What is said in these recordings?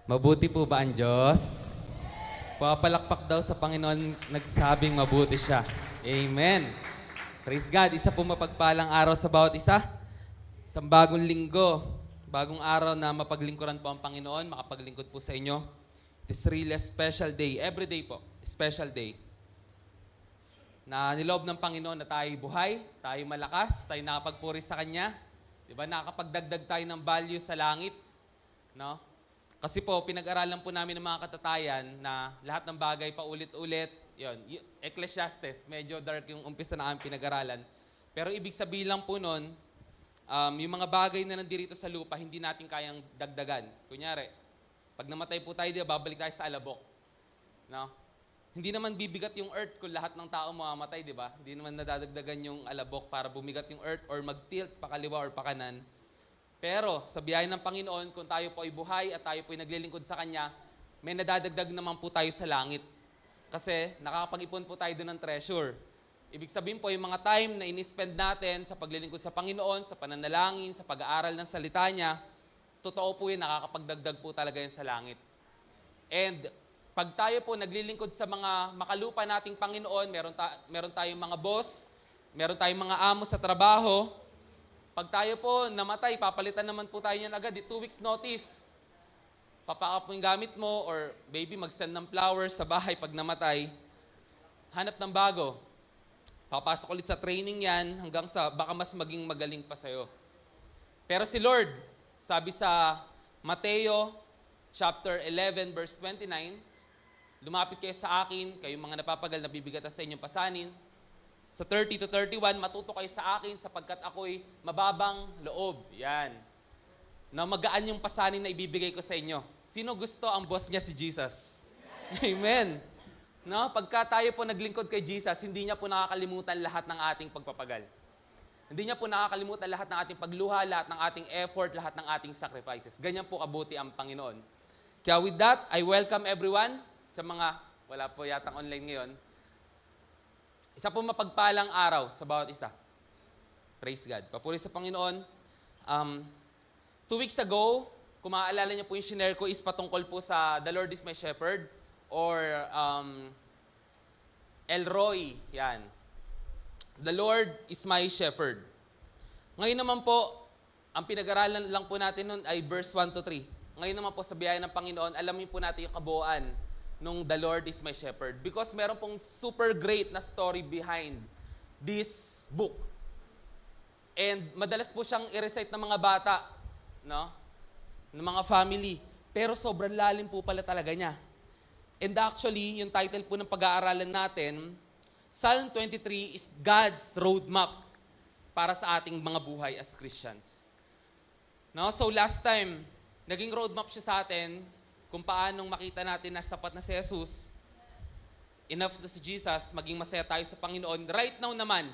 Mabuti po ba ang Diyos? Papalakpak daw sa Panginoon, nagsabing mabuti siya. Amen. Praise God. Isa po mapagpalang araw sa bawat isa. Isang bagong linggo, bagong araw na mapaglingkuran po ang Panginoon, makapaglingkod po sa inyo. It is really a special day. Every day po, special day. Na niloob ng Panginoon na tayo buhay, tayo malakas, tayo nakapagpuri sa Kanya. Diba? Nakakapagdagdag tayo ng value sa langit. No? Kasi po, pinag-aralan po namin ng mga katatayan na lahat ng bagay paulit-ulit. Yun, Ecclesiastes, medyo dark yung umpisa na aming pinag-aralan. Pero ibig sabihin lang po nun, yung mga bagay na nandirito sa lupa, hindi natin kayang dagdagan. Kunyari, pag namatay po tayo, babalik tayo sa alabok. No? Hindi naman bibigat yung earth kung lahat ng tao mamamatay, di ba? Hindi naman nadadagdagan yung alabok para bumigat yung earth or mag-tilt pakaliwa or pakanan. Pero sa biyaya ng Panginoon, kung tayo po ay buhay at tayo po ay naglilingkod sa Kanya, may nadadagdag naman po tayo sa langit. Kasi nakakapag-ipon po tayo doon ng treasure. Ibig sabihin po, yung mga time na in-spend natin sa paglilingkod sa Panginoon, sa pananalangin, sa pag-aaral ng salita niya, totoo po yun, nakakapagdagdag po talaga yun sa langit. And pag tayo po naglilingkod sa mga makalupa nating Panginoon, meron tayong mga boss, meron tayong mga amo sa trabaho. Pag tayo po namatay, papalitan naman po tayo yan agad, 2 weeks notice. Papaka po yung gamit mo or baby mag-send ng flowers sa bahay pag namatay. Hanap ng bago. Papasok ulit sa training yan hanggang sa baka mas maging magaling pa sa'yo. Pero si Lord, sabi sa Mateo chapter 11 verse 29, lumapit kayo sa akin, kayong mga napapagal na bibigatan sa inyong pasanin. Sa 30 to 31, matuto kayo sa akin sapagkat ako'y mababang loob. Yan. Na magaan yung pasanin na ibibigay ko sa inyo. Sino gusto ang boss niya si Jesus? Amen. No? Pagka tayo po naglingkod kay Jesus, hindi niya po nakakalimutan lahat ng ating pagpapagal. Hindi niya po nakakalimutan lahat ng ating pagluha, lahat ng ating effort, lahat ng ating sacrifices. Ganyan po kabuti ang Panginoon. Kaya with that, I welcome everyone sa mga, wala po yatang online ngayon, isa po mapagpalang araw sa bawat isa. Praise God. Papuri sa Panginoon. 2 weeks ago, kung maaalala niyo po yung shinare ko is patungkol po sa The Lord is my shepherd or El Roy. Yan. The Lord is my shepherd. Ngayon naman po, ang pinag-aralan lang po natin nun ay verse 1 to 3. Ngayon naman po sa biyaya ng Panginoon, alamin po natin yung kabuuan nung The Lord is my shepherd. Because meron pong super great na story behind this book. And madalas po siyang i-recite ng mga bata, no? Ng mga family. Pero sobrang lalim po pala talaga niya. And actually, yung title po ng pag-aaralan natin, Psalm 23 is God's roadmap para sa ating mga buhay as Christians. No? So last time, naging roadmap siya sa atin kung paanong makita natin na sapat na si Jesus, enough na si Jesus, maging masaya tayo sa Panginoon. Right now naman,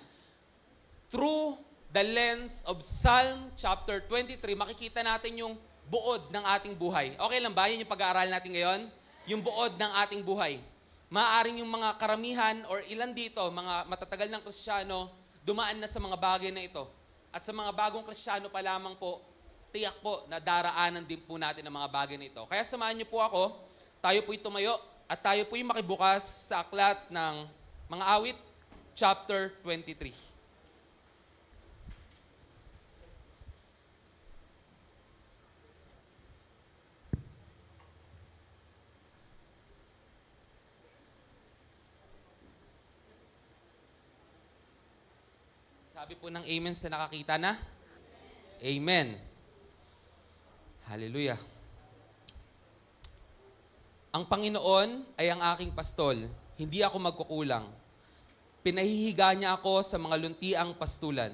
through the lens of Psalm chapter 23, makikita natin yung buod ng ating buhay. Okay lang ba? Yun yung pag-aaral natin ngayon? Yung buod ng ating buhay. Maaaring yung mga karamihan or ilan dito, mga matatagal ng Kristiyano, dumaan na sa mga bagay na ito. At sa mga bagong Kristiyano pa lamang po, tiyak po na daraanan din po natin ang mga bagay na ito. Kaya samahan niyo po ako, tayo po'y tumayo at tayo po'y makibukas sa aklat ng mga awit, chapter 23. Sabi po ng amen sa nakakita na? Amen. Hallelujah. Ang Panginoon ay ang aking pastol, hindi ako magkukulang. Pinahihiga niya ako sa mga luntiang pastulan.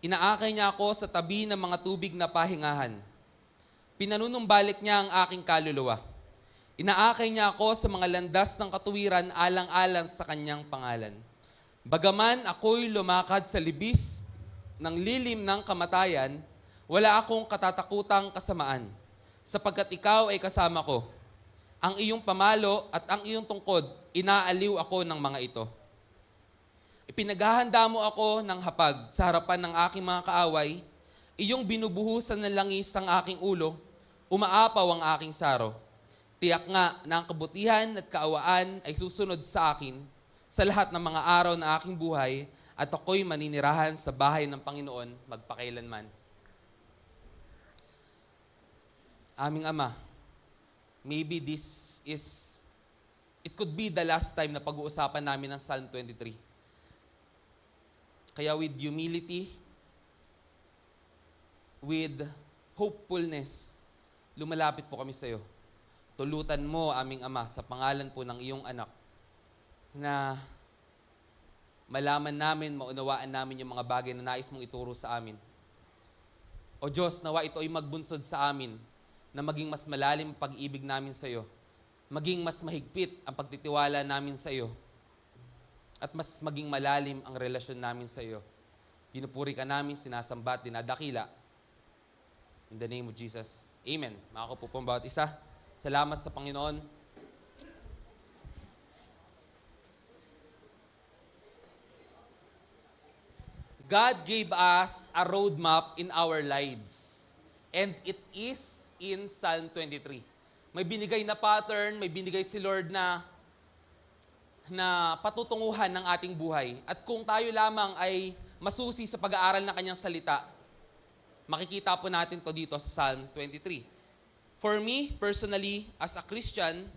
Inaakay niya ako sa tabi ng mga tubig na pahingahan. Pinanunumbalik niya ang aking kaluluwa. Inaakay niya ako sa mga landas ng katuwiran alang-alang sa kanyang pangalan. Bagaman ako'y lumakad sa libis ng lilim ng kamatayan, wala akong katatakutang kasamaan, sapagkat ikaw ay kasama ko. Ang iyong pamalo at ang iyong tungkod, inaaliw ako ng mga ito. Ipinaghahanda mo ako ng hapag sa harapan ng aking mga kaaway, iyong binubuhusan ng langis ang aking ulo, umaapaw ang aking saro. Tiyak nga na ang kabutihan at kaawaan ay susunod sa akin sa lahat ng mga araw na aking buhay at ako'y maninirahan sa bahay ng Panginoon magpakailanman. Aming Ama, maybe it could be the last time na pag-uusapan namin ng Psalm 23. Kaya with humility, with hopefulness, lumalapit po kami sa iyo. Tulutan mo, aming Ama, sa pangalan po ng iyong anak, na malaman namin, maunawaan namin yung mga bagay na nais mong ituro sa amin. O Diyos, nawa ito ay magbunsod sa amin na maging mas malalim ang pag-ibig namin sa iyo, maging mas mahigpit ang pagtitiwala namin sa iyo, at mas maging malalim ang relasyon namin sa iyo. Pinupuri ka namin, sinasamba at dinadakila. In the name of Jesus. Amen. Makakaupo po ang bawat isa. Salamat sa Panginoon. God gave us a roadmap in our lives. And it is in Psalm 23. May binigay na pattern, may binigay si Lord na patutunguhan ng ating buhay. At kung tayo lamang ay masusi sa pag-aaral ng kanyang salita, makikita po natin to dito sa Psalm 23. For me, personally, as a Christian,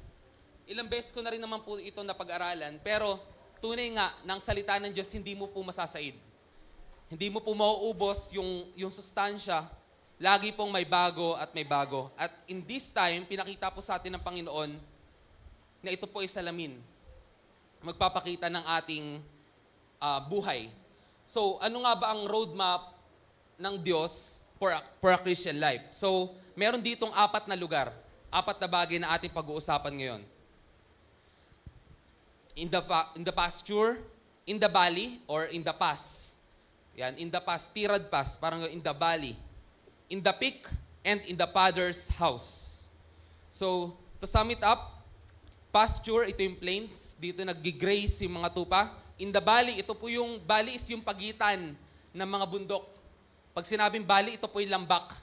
ilang beses ko na rin naman po ito napag-aralan, pero tunay nga, ng salita ng Diyos, hindi mo po masasaid. Hindi mo po mauubos yung sustansya. Lagi pong may bago at may bago. At in this time, pinakita po sa atin ng Panginoon na ito po ay salamin. Magpapakita ng ating buhay. So, ano nga ba ang roadmap ng Diyos for a Christian life? So, meron ditong 4 na lugar, 4 na bagay na ating pag-uusapan ngayon. In the pasture, in the valley, or in the pass. Yan, in the pass, tirad pass, parang in the valley. In the peak, and in the father's house. So, to sum it up, pasture, ito yung plains. Dito nag-graze yung mga tupa. In the valley, ito po yung, valley is yung pagitan ng mga bundok. Pag sinabing valley, ito po yung lambak.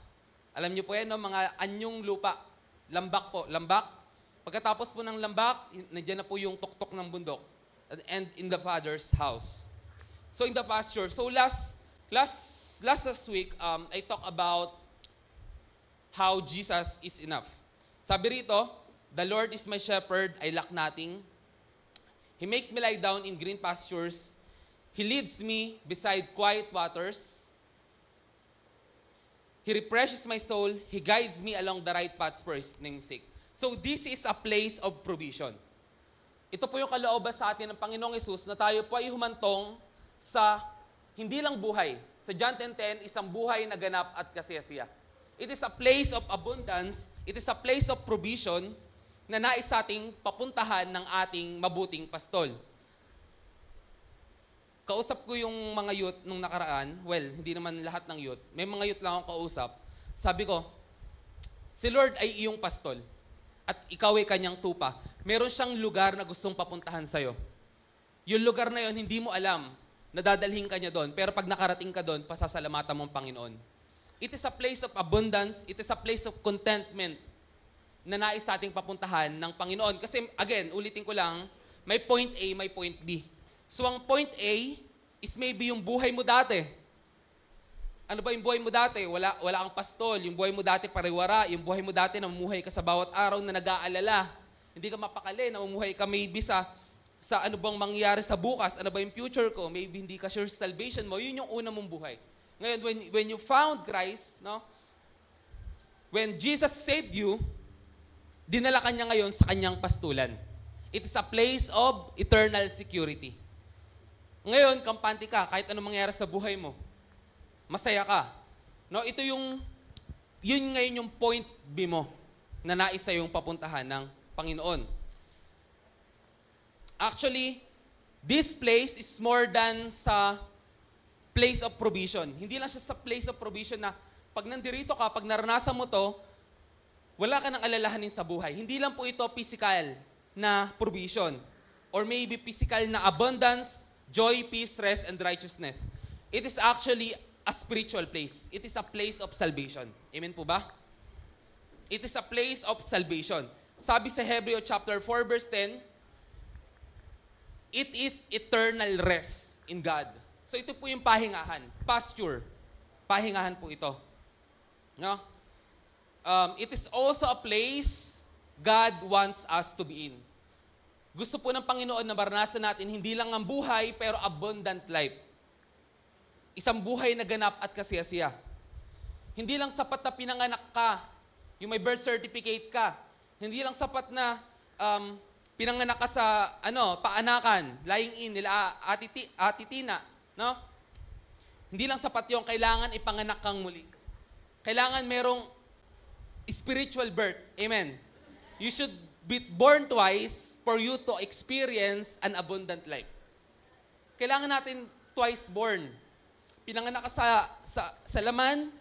Alam niyo po yan, no? Mga anyong lupa. Lambak po, lambak. Pagkatapos po ng lambak, nandiyan na po yung tuktok ng bundok. And in the father's house. So in the pasture. So last week, I talked about how Jesus is enough. Sabi rito, the Lord is my shepherd, I lack nothing. He makes me lie down in green pastures. He leads me beside quiet waters. He refreshes my soul. He guides me along the right paths for His name's sake. So this is a place of provision. Ito po yung kalooban sa atin ng Panginoong Hesus na tayo po ay humantong sa hindi lang buhay. Sa John 10:10, isang buhay na ganap at kasiyasiya. It is a place of abundance. It is a place of provision na nais ating papuntahan ng ating mabuting pastol. Kausap ko yung mga youth nung nakaraan. Well, hindi naman lahat ng youth. May mga youth lang akong kausap. Sabi ko, si Lord ay iyong pastol at ikaw ay kanyang tupa. Meron siyang lugar na gustong papuntahan sa'yo. Yung lugar na yon hindi mo alam na dadalhin ka niya doon. Pero pag nakarating ka doon, pasasalamatan mo ang Panginoon. It is a place of abundance. It is a place of contentment na nais ating papuntahan ng Panginoon. Kasi again, ulitin ko lang, may point A, may point B. So ang point A is maybe yung buhay mo dati. Ano ba yung buhay mo dati? Wala kang pastol. Yung buhay mo dati pariwara. Yung buhay mo dati namumuhay ka sa bawat araw na nag-aalala. Hindi ka mapakali. Namumuhay ka maybe sa ano bang mangyayari sa bukas. Ano ba yung future ko? Maybe hindi ka sure sa salvation mo. Yun yung una mong buhay. Ngayon, when you found Christ, no? When Jesus saved you, dinala ka niya ngayon sa kanyang pastulan. It is a place of eternal security. Ngayon, kampante ka, kahit anong mangyari sa buhay mo. Masaya ka. No, ito yun ngayon yung point B mo na nais sa yung papuntahan ng Panginoon. Actually, this place is more than sa place of provision. Hindi lang siya sa place of provision na pag nandirito ka, pag naranasan mo to, wala ka nang alalahanin sa buhay. Hindi lang po ito physical na provision or maybe physical na abundance, joy, peace, rest, and righteousness. It is actually a spiritual place. It is a place of salvation. Amen po ba? It is a place of salvation. Sabi sa Hebreo chapter 4 verse 10, it is eternal rest in God. So ito po yung pahingahan, pasture. Pahingahan po ito. No? It is also a place God wants us to be in. Gusto po ng Panginoon na maranasan natin hindi lang ang buhay pero abundant life. Isang buhay na ganap at kasiyasiya. Hindi lang sapat na pinanganak ka, yung may birth certificate ka. Hindi lang sapat na pinanganak ka sa paanakan, lying in nila Ate Tina, no? Hindi lang sapat yung kailangan ipanganak kang muli. Kailangan merong spiritual birth. Amen. You should be born twice for you to experience an abundant life. Kailangan natin twice born. Pinanganak ka sa laman,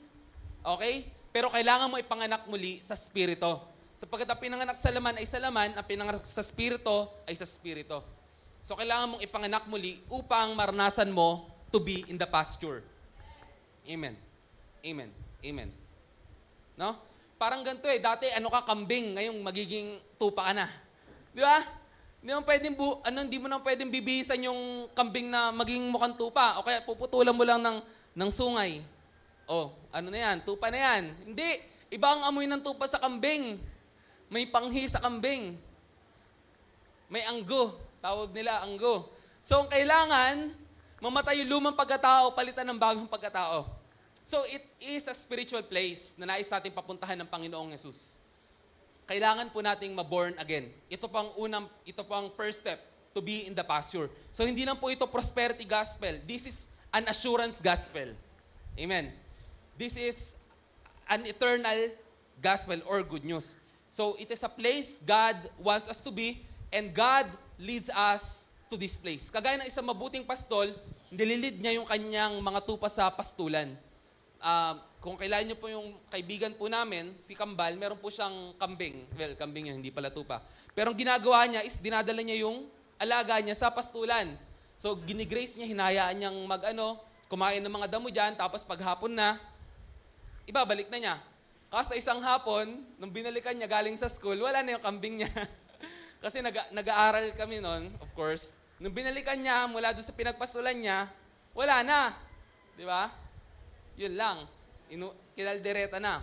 okay? Pero kailangan mo ipanganak muli sa spirito. Sapagkat ang pinanganak sa laman ay sa laman, ang pinanganak sa spirito ay sa spirito. So kailangan mong ipanganak muli upang maranasan mo to be in the pasture. Amen. Amen. Amen. No? Parang ganito dati kambing, ngayong magiging tupa ka na. Di ba? Hindi mo na pwedeng bibihisan yung kambing na maging mukhang tupa o kaya puputulan mo lang ng sungay. Na yan? Tupa na yan. Hindi. Iba ang amoy ng tupa sa kambing. May panghi sa kambing. May anggo. Tawag nila anggo. So, ang kailangan, mamatay yung lumang pagkatao, palitan ng bagong pagkatao. So, it is a spiritual place na nais natin papuntahan ng Panginoong Yesus. Kailangan po nating ma-born again. Ito po ang first step to be in the pasture. So, hindi lang po ito prosperity gospel. This is an assurance gospel. Amen. This is an eternal gospel or good news. So, it is a place God wants us to be and God leads us to this place. Kagaya ng isang mabuting pastol, nililid niya yung kanyang mga tupa sa pastulan. Kung kailan niyo po yung kaibigan po namin, si Kambal, meron po siyang kambing. Well, kambing niya, hindi pala tupa. Pero ang ginagawa niya is dinadala niya yung alaga niya sa pastulan. So, ginigrace niya, hinayaan niyang kumain ng mga damo dyan, tapos paghapon na, ibabalik na niya. Kasi isang hapon, nung binalikan niya galing sa school, wala na yung kambing niya. Kasi nag-aaral kami noon, of course. Nung binalikan niya mula doon sa pinagpastulan niya, wala na. Di ba? Yun lang. Kinaldereta na.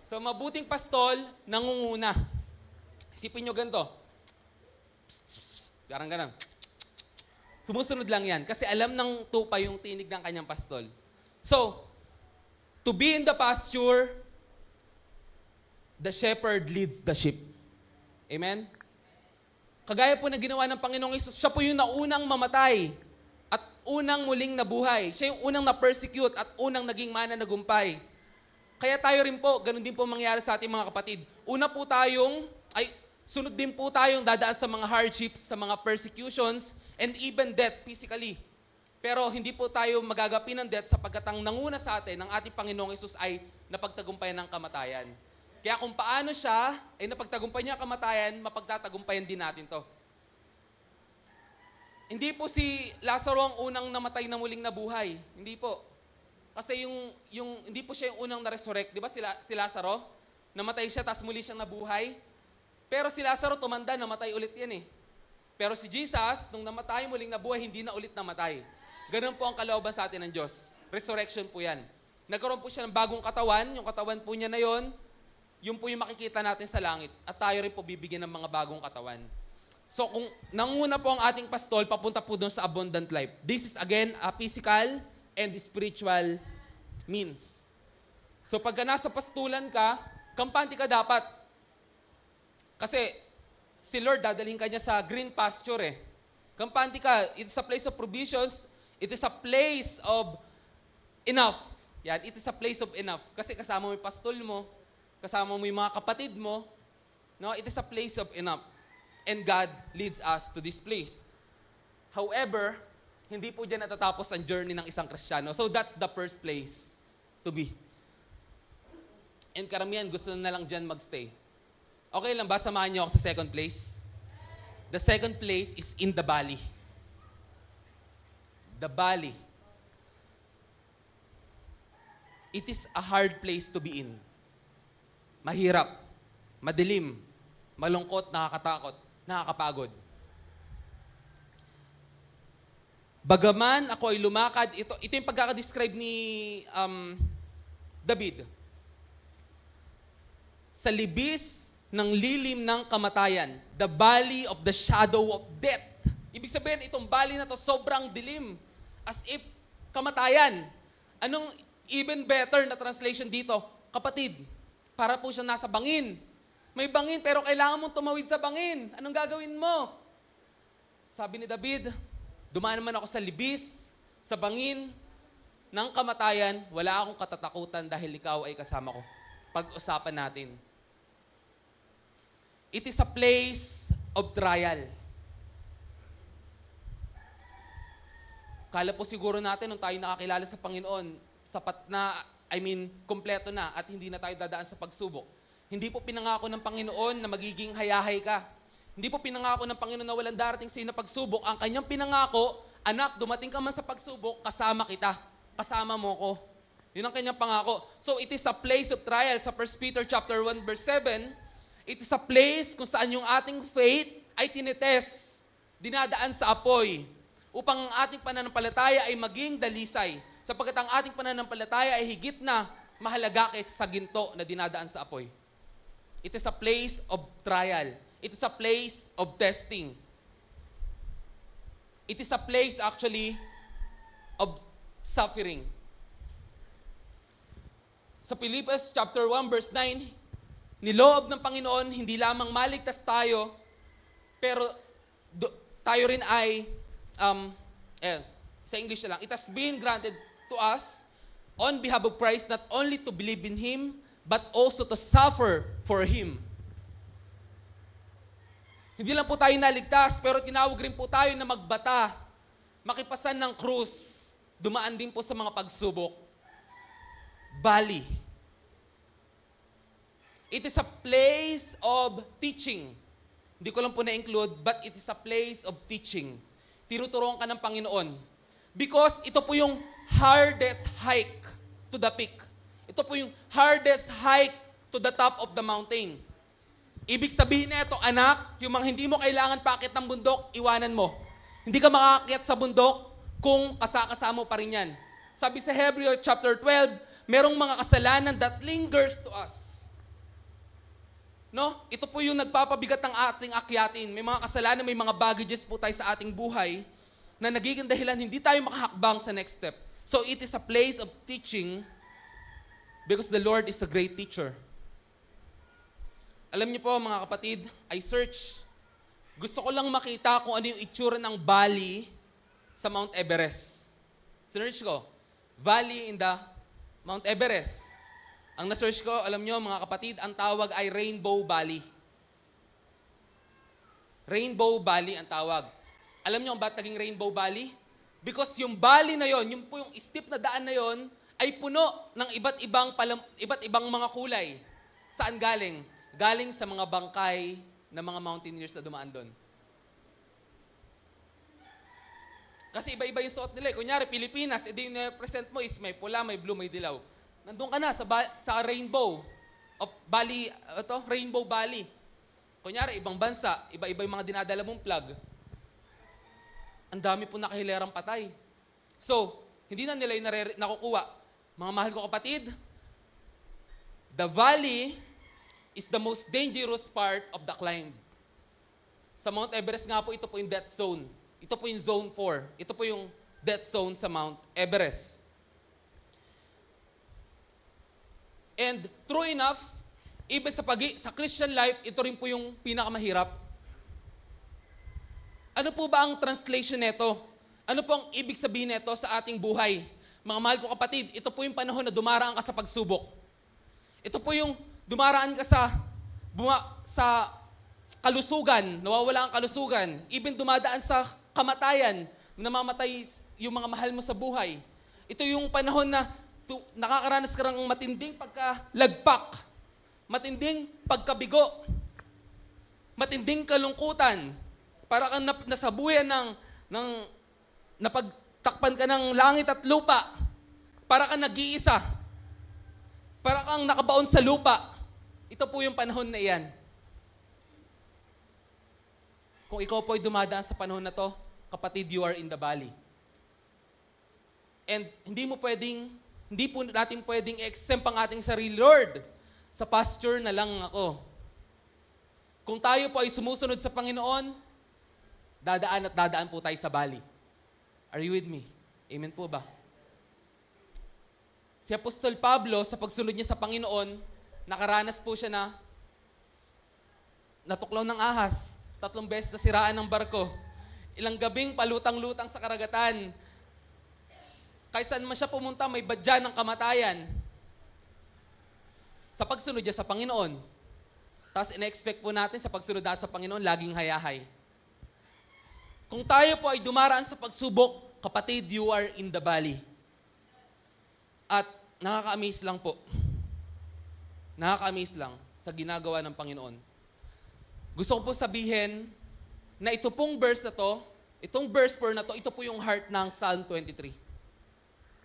So, mabuting pastol, nangunguna. Isipin nyo ganito. Parang ganun. Sumusunod lang yan. Kasi alam ng tupa yung tinig ng kanyang pastol. So, to be in the pasture, the shepherd leads the sheep. Amen? Kagaya po na ginawa ng Panginoong Hesus, siya po yung naunang mamatay at unang muling nabuhay. Siya yung unang na-persecute at unang naging mananagumpay. Kaya tayo rin po, ganun din po mangyari sa ating mga kapatid. Sunod din po tayong dadaan sa mga hardships, sa mga persecutions, and even death physically. Pero hindi po tayo magagapi ng death sapagkat ang nanguna sa atin, ng ating Panginoong Hesus ay napagtagumpayan ng kamatayan. Kaya kung paano siya ay napagtagumpayan niya ang kamatayan, mapagtatagumpayan din natin to. Hindi po si Lazaro ang unang namatay na muling nabuhay. Hindi po. Kasi hindi po siya yung unang na-resurrect. Di ba si Lazaro? Namatay siya, tapos muli siyang nabuhay. Pero si Lazaro tumanda, namatay ulit yan eh. Pero si Jesus, nung namatay, muling nabuhay, hindi na ulit namatay. Ganun po ang kalooban sa atin ng Diyos. Resurrection po yan. Nagkaroon po siya ng bagong katawan. Yung katawan po niya na yon, yun po yung makikita natin sa langit. At tayo rin po bibigyan ng mga bagong katawan. So kung nanguna po ang ating pastol, papunta po doon sa abundant life. This is again a physical and spiritual means. So pagka nasa pastulan ka, kampante ka dapat. Kasi si Lord dadalhin ka niya sa green pasture eh. Kampante ka, it is a place of provisions, it is a place of enough. Yan, it is a place of enough. Kasi kasama mo yung pastol mo, kasama mo yung mga kapatid mo, no? It is a place of enough. And God leads us to this place. However, hindi po dyan natatapos ang journey ng isang Kristiyano. So that's the first place to be. And karamihan gusto na lang dyan magstay. Okay lang ba? Samahan niyo ako sa second place. The second place is in the valley. The valley. It is a hard place to be in. Mahirap. Madilim. malungkot, nakakatakot, nakakapagod. Bagaman ako ay lumakad, ito yung pagkakadescribe ni David. Sa libis ng lilim ng kamatayan, the valley of the shadow of death. Ibig sabihin, itong valley na to sobrang dilim. As if kamatayan. Anong even better na translation dito? Kapatid, para po siya nasa bangin. May bangin pero kailangan mong tumawid sa bangin. Anong gagawin mo? Sabi ni David, dumaan naman ako sa libis, sa bangin ng kamatayan, wala akong katatakutan dahil ikaw ay kasama ko. Pag-usapan natin. It is a place of trial. Kala po siguro natin nung tayo nakakilala sa Panginoon, sapat na, kompleto na at hindi na tayo dadaan sa pagsubok. Hindi po pinangako ng Panginoon na magiging hayahay ka. Hindi po pinangako ng Panginoon na walang darating sa iyo na pagsubok. Ang kanyang pinangako, anak, dumating ka man sa pagsubok, kasama kita. Kasama mo ko. Yun ang kanyang pangako. So it is a place of trial. Sa 1 Peter chapter 1 verse 7, it is a place kung saan yung ating faith ay tinetest, dinadaan sa apoy, upang ang ating pananampalataya ay maging dalisay. Sapagkat ang ating pananampalataya ay higit na mahalaga kaysa sa ginto na dinadaan sa apoy. It is a place of trial. It is a place of testing. It is a place actually of suffering. Sa Philippians chapter 1 verse 9, niloob ng Panginoon hindi lamang maligtas tayo, pero tayo rin ay, sa English na lang, it has been granted to us on behalf of Christ not only to believe in Him, but also to suffer for Him. Hindi lang po tayo naligtas, pero tinawag rin po tayo na magbata, makipasan ng krus, dumaan din po sa mga pagsubok. Bali. It is a place of teaching. Hindi ko lang po na-include, but it is a place of teaching. Tinuturuan ka ng Panginoon. Because ito po yung hardest hike to the peak. Ito po yung hardest hike to the top of the mountain. Ibig sabihin na ito, anak, yung mga hindi mo kailangan paakit ng bundok, iwanan mo. Hindi ka makaakyat sa bundok kung kasakasama mo pa rin yan. Sabi sa Hebrews chapter 12, merong mga kasalanan that lingers to us. No? Ito po yung nagpapabigat ng ating akyatin. May mga kasalanan, may mga baggages po tayo sa ating buhay na nagiging dahilan hindi tayo makahakbang sa next step. So it is a place of teaching because the Lord is a great teacher. Alam niyo po mga kapatid, I search. Gusto ko lang makita kung ano yung itsura ng valley sa Mount Everest. Search ko, valley in the Mount Everest. Ang na-search ko, alam niyo mga kapatid, ang tawag ay Rainbow Valley. Rainbow Valley ang tawag. Alam niyo kung ba't naging Rainbow Valley? Because yung valley na yon, yung po yung steep na daan na yon, ay puno ng iba't ibang mga kulay. Saan galing? Galing sa mga bangkay ng mga mountaineers na dumaan doon. Kasi iba-iba yung suot nila. Kunyari, Pilipinas, edi yung present mo is may pula, may blue, may dilaw. Nandun ka na sa Rainbow of Valley, Rainbow Valley. Kunyari, ibang bansa, iba-iba yung mga dinadala mong flag. Ang dami po nakahilerang patay. So, hindi na nila yung nakukuha. Mga mahal ko kapatid, the valley is the most dangerous part of the climb. Sa Mount Everest nga po, ito po yung death zone. Ito po yung zone 4. Ito po yung death zone sa Mount Everest. And true enough, even sa Christian life, ito rin po yung pinakamahirap. Ano po ba ang translation nito? Ano po ang ibig sabihin nito sa ating buhay? Mga mahal ko kapatid, ito po yung panahon na dumaraan ka sa pagsubok. Ito po yung dumaraan ka sa kalusugan, nawawala ang kalusugan. Even dumadaan sa kamatayan, namamatay yung mga mahal mo sa buhay. Ito yung panahon na nakakaranas ka ng matinding pagkalagpak, matinding pagkabigo, matinding kalungkutan, para kang nasabuyan ng napagtakpan ka ng langit at lupa, para kang nag-iisa, para kang nakabaon sa lupa. Ito po yung panahon na iyan. Kung ikaw po ay dumadaan sa panahon na to, kapatid, you are in the valley. And hindi po natin pwedeng exempt ang ating sarili. Lord, sa pasture na lang ako. Kung tayo po ay sumusunod sa Panginoon, dadaan po tayo sa valley. Are you with me? Amen po ba? Si Apostol Pablo, sa pagsunod niya sa Panginoon, nakaranas po siya na natuklaw ng ahas. 3 beses na siraan ng barko. Ilang gabing palutang-lutang sa karagatan. Kahit saan man siya pumunta, may badya ng kamatayan. Sa pagsunod niya sa Panginoon. Tapos ina-expect po natin sa pagsunod natin sa Panginoon, laging hayahay. Kung tayo po ay dumaraan sa pagsubok, kapatid, you are in the valley. At nakaka-amaze lang po. Nakaka-amaze lang sa ginagawa ng Panginoon. Gusto ko po sabihin na ito pong verse na to, itong verse 4 na to, ito po yung heart ng Psalm 23.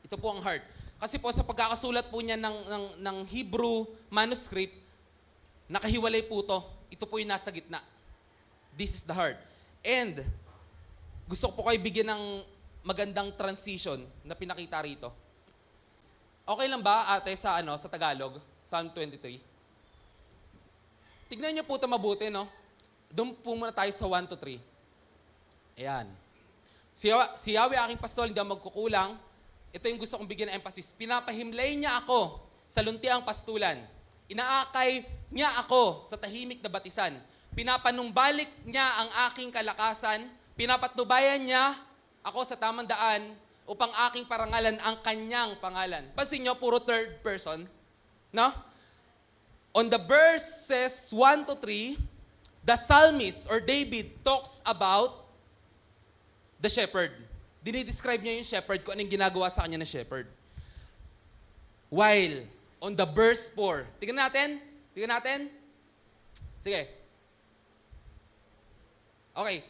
Ito po ang heart. Kasi po sa pagkakasulat po niya ng Hebrew manuscript, nakahiwalay po to. Ito po yung nasa gitna. This is the heart. And gusto ko po kayo bigyan ng magandang transition na pinakita rito. Okay lang ba, ate, sa Tagalog? Psalm 23. Tignan niyo po ito mabuti, no? Doon po muna tayo sa 1 to 3. Ayan. Si Yahweh aking pastol, hindi ako magkukulang. Ito yung gusto kong bigyan ng emphasis. Pinapahimlay niya ako sa luntiang pastulan. Inaakay niya ako sa tahimik na batisan. Pinapanumbalik niya ang aking kalakasan. Pinapatnubayan niya ako sa tamang daan upang aking parangalan ang kanyang pangalan. Pansin nyo, puro third person. No? On the verses 1 to 3, the psalmist or David talks about the shepherd. Dinidescribe niya yung shepherd, kung anong ginagawa sa kanya ng shepherd. While on the verse 4, tingnan natin. Sige. Okay.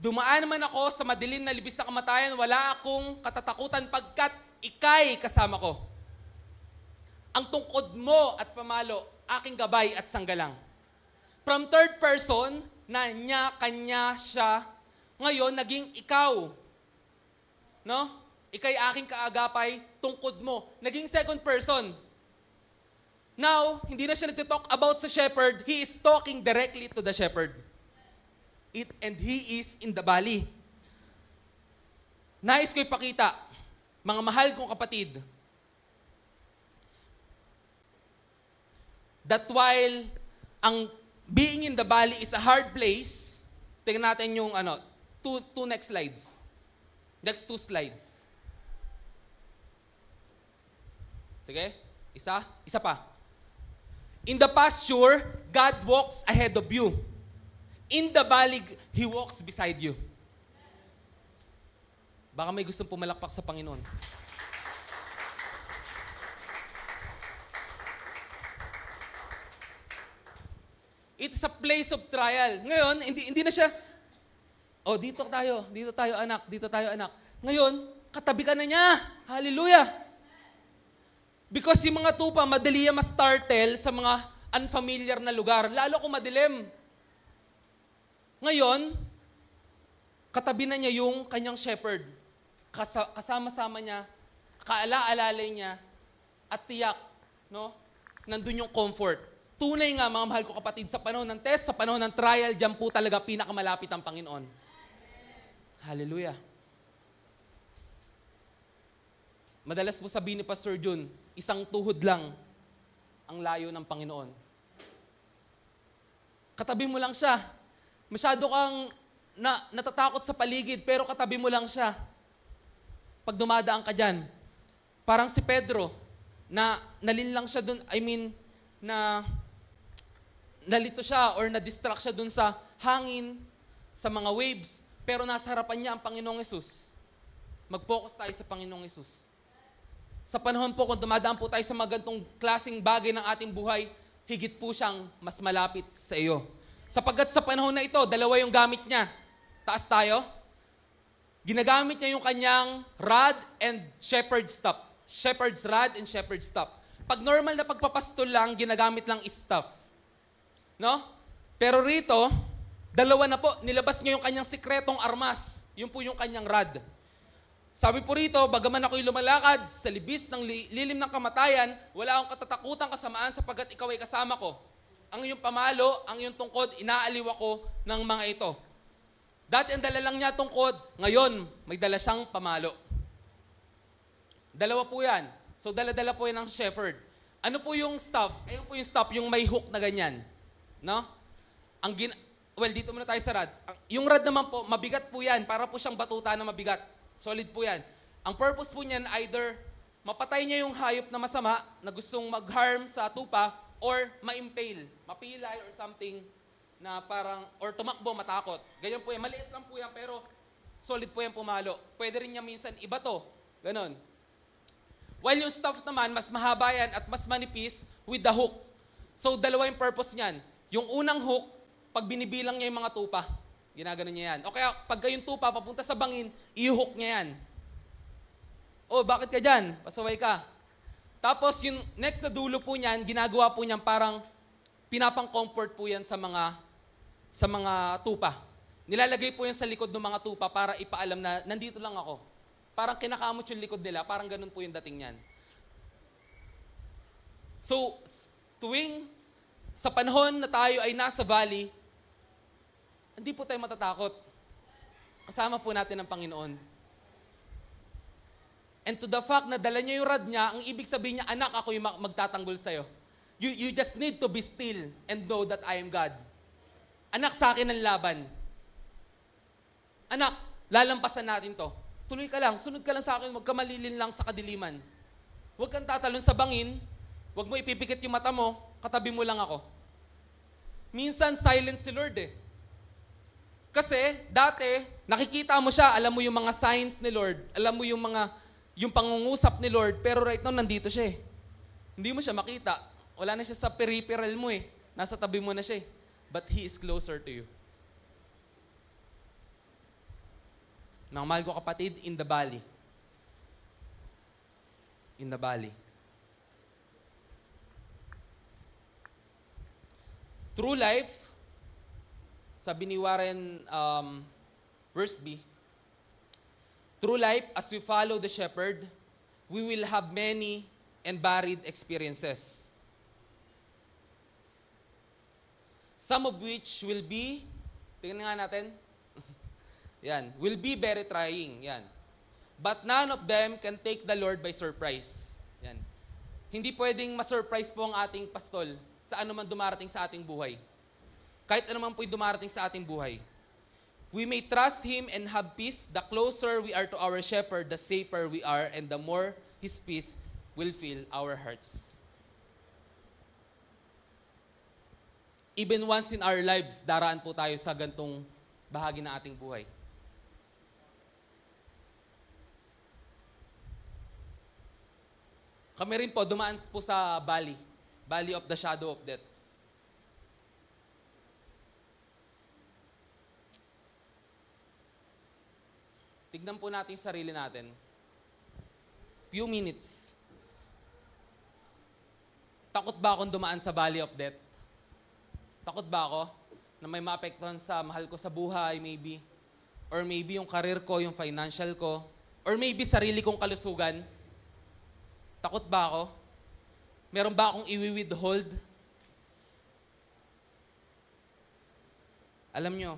Dumaan naman ako sa madilim na libis na kamatayan, wala akong katatakutan pagkat ika'y kasama ko. Ang tungkod mo at pamalo, aking gabay at sanggalang. From third person, na niya, kanya, siya, ngayon naging ikaw. No? Ika'y aking kaagapay, tungkod mo. Naging second person. Now, hindi na siya nagtitalk about sa shepherd, he is talking directly to the shepherd. And he is in the valley. Nais ko ipakita, mga mahal kong kapatid, that while ang being in the valley is a hard place, tingnan natin yung two next slides. Next 2 slides. Sige, isa pa. In the pasture, God walks ahead of you. In the valley, He walks beside you. Baka may gustong pumalakpak sa Panginoon. It's a place of trial. Ngayon, hindi na siya, dito tayo anak. Ngayon, katabi ka na niya. Hallelujah. Because yung mga tupa, madali yan ma-startle sa mga unfamiliar na lugar, lalo kung madilim. Ngayon, katabi na niya yung kanyang shepherd. Kasama-sama niya, kaala-alalay niya, at tiyak, no? Nandun yung comfort. Tunay nga, mga mahal ko kapatid, sa panahon ng test, sa panahon ng trial, diyan po talaga pinakamalapit ang Panginoon. Hallelujah. Madalas po sabihin ni Pastor Jun, isang tuhod lang ang layo ng Panginoon. Katabi mo lang siya. Masyado kang natatakot sa paligid, pero katabi mo lang siya. Pag dumadaan ka dyan, parang si Pedro, na nalinlang siya dun, nalito siya or na-distract siya dun sa hangin, sa mga waves, pero nasa harapan niya ang Panginoong Hesus. Mag-focus tayo sa Panginoong Hesus. Sa panahon po, kung dumadaan po tayo sa mga ganitong klaseng bagay ng ating buhay, higit po siyang mas malapit sa iyo. Sapagkat sa panahon na ito, dalawa yung gamit niya. Taas tayo. Ginagamit niya yung kanyang rod and shepherd's staff. Shepherd's rod and shepherd's staff. Pag normal na pagpapastol lang, ginagamit lang staff. No? Pero rito, Dalawa na po, nilabas niya yung kanyang sikretong armas. Yun po yung kanyang rod. Sabi po rito, bagaman ako'y lumalakad sa libis ng lilim ng kamatayan, wala akong katatakutang kasamaan sapagkat ikaw ay kasama ko. Ang iyong pamalo, ang iyong tungkod, inaaliw ako ng mga ito. Dati ang dala lang niya tungkod, ngayon may dala siyang pamalo. Dalawa po yan. So dala-dala po yan ng shepherd. Ano po yung staff? Ayun po yung staff, yung may hook na ganyan. No? Dito muna tayo sa rod. Yung rod naman po, mabigat po yan. Para po siyang batuta na mabigat. Solid po yan. Ang purpose po niyan, either mapatay niya yung hayop na masama na gustong mag-harm sa tupa or ma-impale, mapilay or something na parang, or tumakbo, matakot. Ganyan po yan. Maliit lang po yan pero solid po yan pumalo. Pwede rin niya minsan iba to. Ganon. While yung staff naman, mas mahaba yan at mas manipis with the hook. So, dalawa yung purpose niyan. Yung unang hook, pag binibilang niya yung mga tupa, ginagano niya yan. O kaya, pag yung tupa papunta sa bangin, i-hook niya yan. Oh, bakit ka dyan? Pasaway ka. Tapos, yung next na dulo po niyan, ginagawa po niyan parang pinapang-comfort po yan sa mga tupa. Nilalagay po yan sa likod ng mga tupa para ipaalam na, nandito lang ako. Parang kinakamot yung likod nila, parang ganun po yung dating niyan. So, sa panahon na tayo ay nasa valley, hindi po tayo matatakot. Kasama po natin ang Panginoon. And to the fact na dala niya yung rod niya, ang ibig sabihin niya, anak, ako yung magtatanggol sa'yo. You just need to be still and know that I am God. Anak, sa akin ang laban. Anak, lalampasan natin to. Tuloy ka lang, sunod ka lang sa akin, huwag ka malilin lang sa kadiliman. Huwag kang tatalon sa bangin, huwag mo ipipikit yung mata mo, katabi mo lang ako. Minsan, silent si Lord eh. Kasi, dati, nakikita mo siya, alam mo yung mga signs ni Lord, alam mo yung pangungusap ni Lord, pero right now, nandito siya eh. Hindi mo siya makita. Wala na siya sa peripheral mo eh. Nasa tabi mo na siya eh. But He is closer to you. Mga mahal ko kapatid, in the valley. In the valley. True life, sabi ni Warren Wiersbe, true life, as we follow the shepherd, we will have many and varied experiences. Some of which will be, tingnan nga natin, yan, will be very trying. Yan. But none of them can take the Lord by surprise. Yan. Hindi pwedeng ma-surprise po ang ating pastol sa ano man dumarating sa ating buhay. Kahit ano man po'y dumarating sa ating buhay. We may trust Him and have peace. The closer we are to our shepherd, the safer we are, and the more His peace will fill our hearts. Even once in our lives, daraan po tayo sa gantong bahagi ng ating buhay. Kami rin po, dumaan po sa valley of the shadow of death. Tignan po natin yung sarili natin. Few minutes. Takot ba akong dumaan sa valley of death? Takot ba ako na may maapektuhan sa mahal ko sa buhay, maybe? Or maybe yung career ko, yung financial ko? Or maybe sarili kong kalusugan? Takot ba ako? Meron ba akong i-withhold? Alam nyo,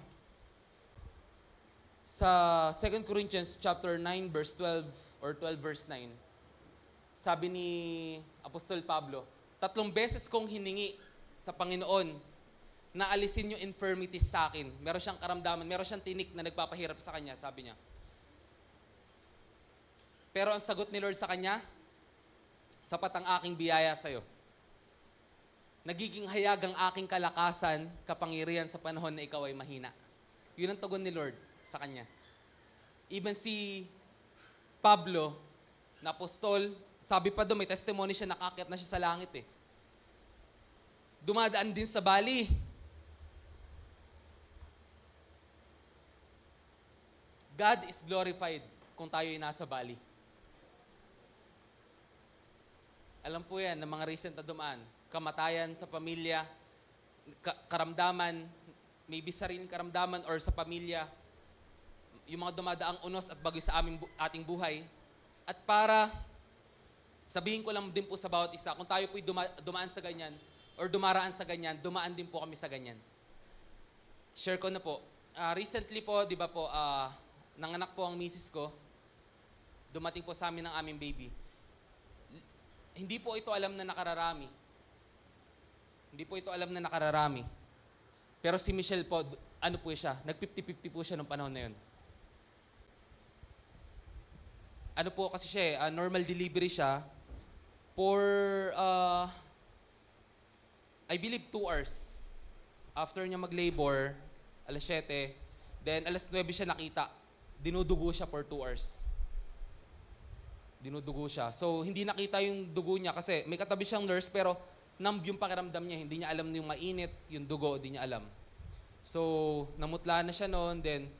sa 2 Corinthians chapter 9 verse 12 or 12 verse 9, sabi ni Apostol Pablo, 3 beses kong hiningi sa Panginoon na alisin yung infirmities sa akin. Meron siyang karamdaman, meron siyang tinik na nagpapahirap sa kanya, sabi niya. Pero ang sagot ni Lord sa kanya, sapat ang aking biyaya sa'yo. Nagiging hayag ang aking kalakasan, kapangyarihan sa panahon na ikaw ay mahina. Yun ang tugon ni Lord sa kanya. Even si Pablo, na apostol, sabi pa doon, may testimony siya, nakakyat na siya sa langit eh. Dumadaan din sa valley. God is glorified kung tayo ay nasa valley. Alam po yan, ng mga recent na dumaan. Kamatayan sa pamilya, karamdaman, maybe sariling karamdaman or sa pamilya, yung mga dumadaang unos at bagay sa ating buhay. At para sabihin ko lang din po sa bawat isa, kung tayo po'y dumaan sa ganyan or dumaraan sa ganyan, dumaan din po kami sa ganyan. Share ko na po. Recently po, di ba po, nanganak po ang misis ko. Dumating po sa amin ang aming baby. Hindi po ito alam na nakararami. Hindi po ito alam na nakararami. Pero si Michelle po, ano po siya, nag-50-50 po siya nung panahon na yun. Ano po kasi siya normal delivery siya for, I believe 2 hours. After niya mag-labor, alas 7, then alas 9 siya nakita. Dinudugo siya for 2 hours. Dinudugo siya. So, hindi nakita yung dugo niya kasi may katabi siyang nurse pero numb yung pakiramdam niya. Hindi niya alam yung mainit, yung dugo, hindi niya alam. So, namutla na siya noon, then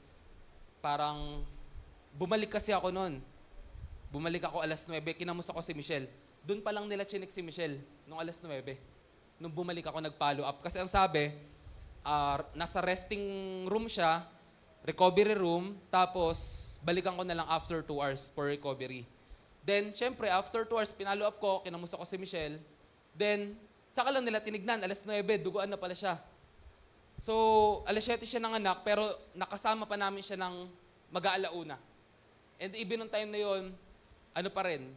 parang bumalik kasi ako noon. Bumalik ako alas 9, kinamusta ko si Michelle. Doon pa lang nila chinik si Michelle, nung alas 9. Nung bumalik ako, nag-follow up. Kasi ang sabi, nasa resting room siya, recovery room, tapos balikan ko na lang after 2 hours for recovery. Then, syempre, after 2 hours, pinalo up ko, kinamusta ko si Michelle. Then, saka lang nila tinignan, alas 9, duguan na pala siya. So, alas 7 siya nanganak, pero nakasama pa namin siya ng mag-aalauna. And even nung time na yon, ano pa rin,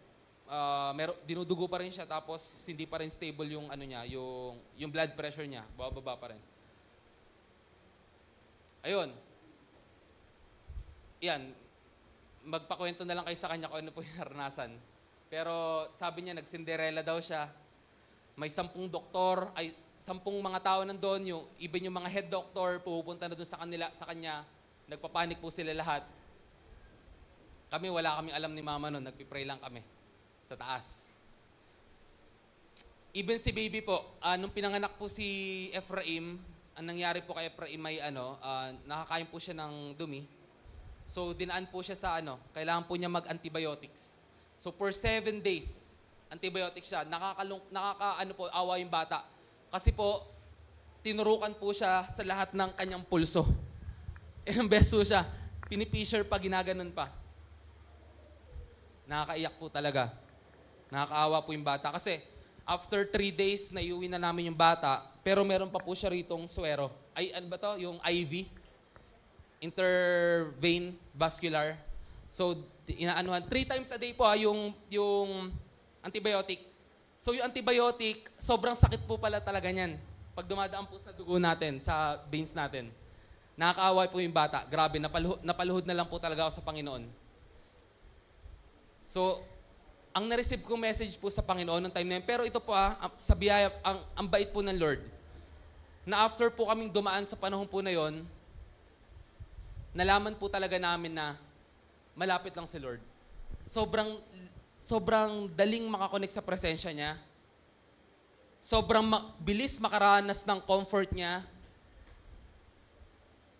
dinudugo pa rin siya, tapos hindi pa rin stable yung ano niya, yung blood pressure niya, bababa pa rin. Ayun. Yan, magpakwento na lang kayo sa kanya kung ano po yung naranasan. Pero sabi niya, nag-Cinderella daw siya. May 10 doktor, 10 mga tao nandoon, even yung mga head doctor, pupunta na doon sa kanya, nagpapanik po sila lahat. Kami, wala kaming alam ni mama noon, nagpipray lang kami sa taas. Even si baby po, nung pinanganak po si Ephraim, ang nangyari po kay Ephraim ay nakakain po siya ng dumi. So, dinaan po siya sa kailangan po niya mag-antibiotics. So, for 7 days, antibiotics siya. Awa yung bata. Kasi po, tinurukan po siya sa lahat ng kanyang pulso. Ilang beses po siya, pinipisure pa, ginaganon pa. Nakakaiyak po talaga. Nakakaawa po yung bata. Kasi, after 3 days, naiuwi na namin yung bata, pero meron pa po siya ritong suwero. Ano ba to? Yung IV. Intervein vascular. So, 3 times a day po yung antibiotic. So, yung antibiotic, sobrang sakit po pala talaga niyan. Pag dumadaan po sa dugo natin, sa veins natin. Nakakaawa po yung bata. Grabe, napaluhod na lang po talaga ako sa Panginoon. So, ang na-receive kong message po sa Panginoon noong time na yun, pero ito po sa biyaya, ang bait po ng Lord, na after po kaming dumaan sa panahon po na yon, nalaman po talaga namin na malapit lang si Lord. Sobrang daling makakonect sa presensya niya. Sobrang bilis makaranas ng comfort niya.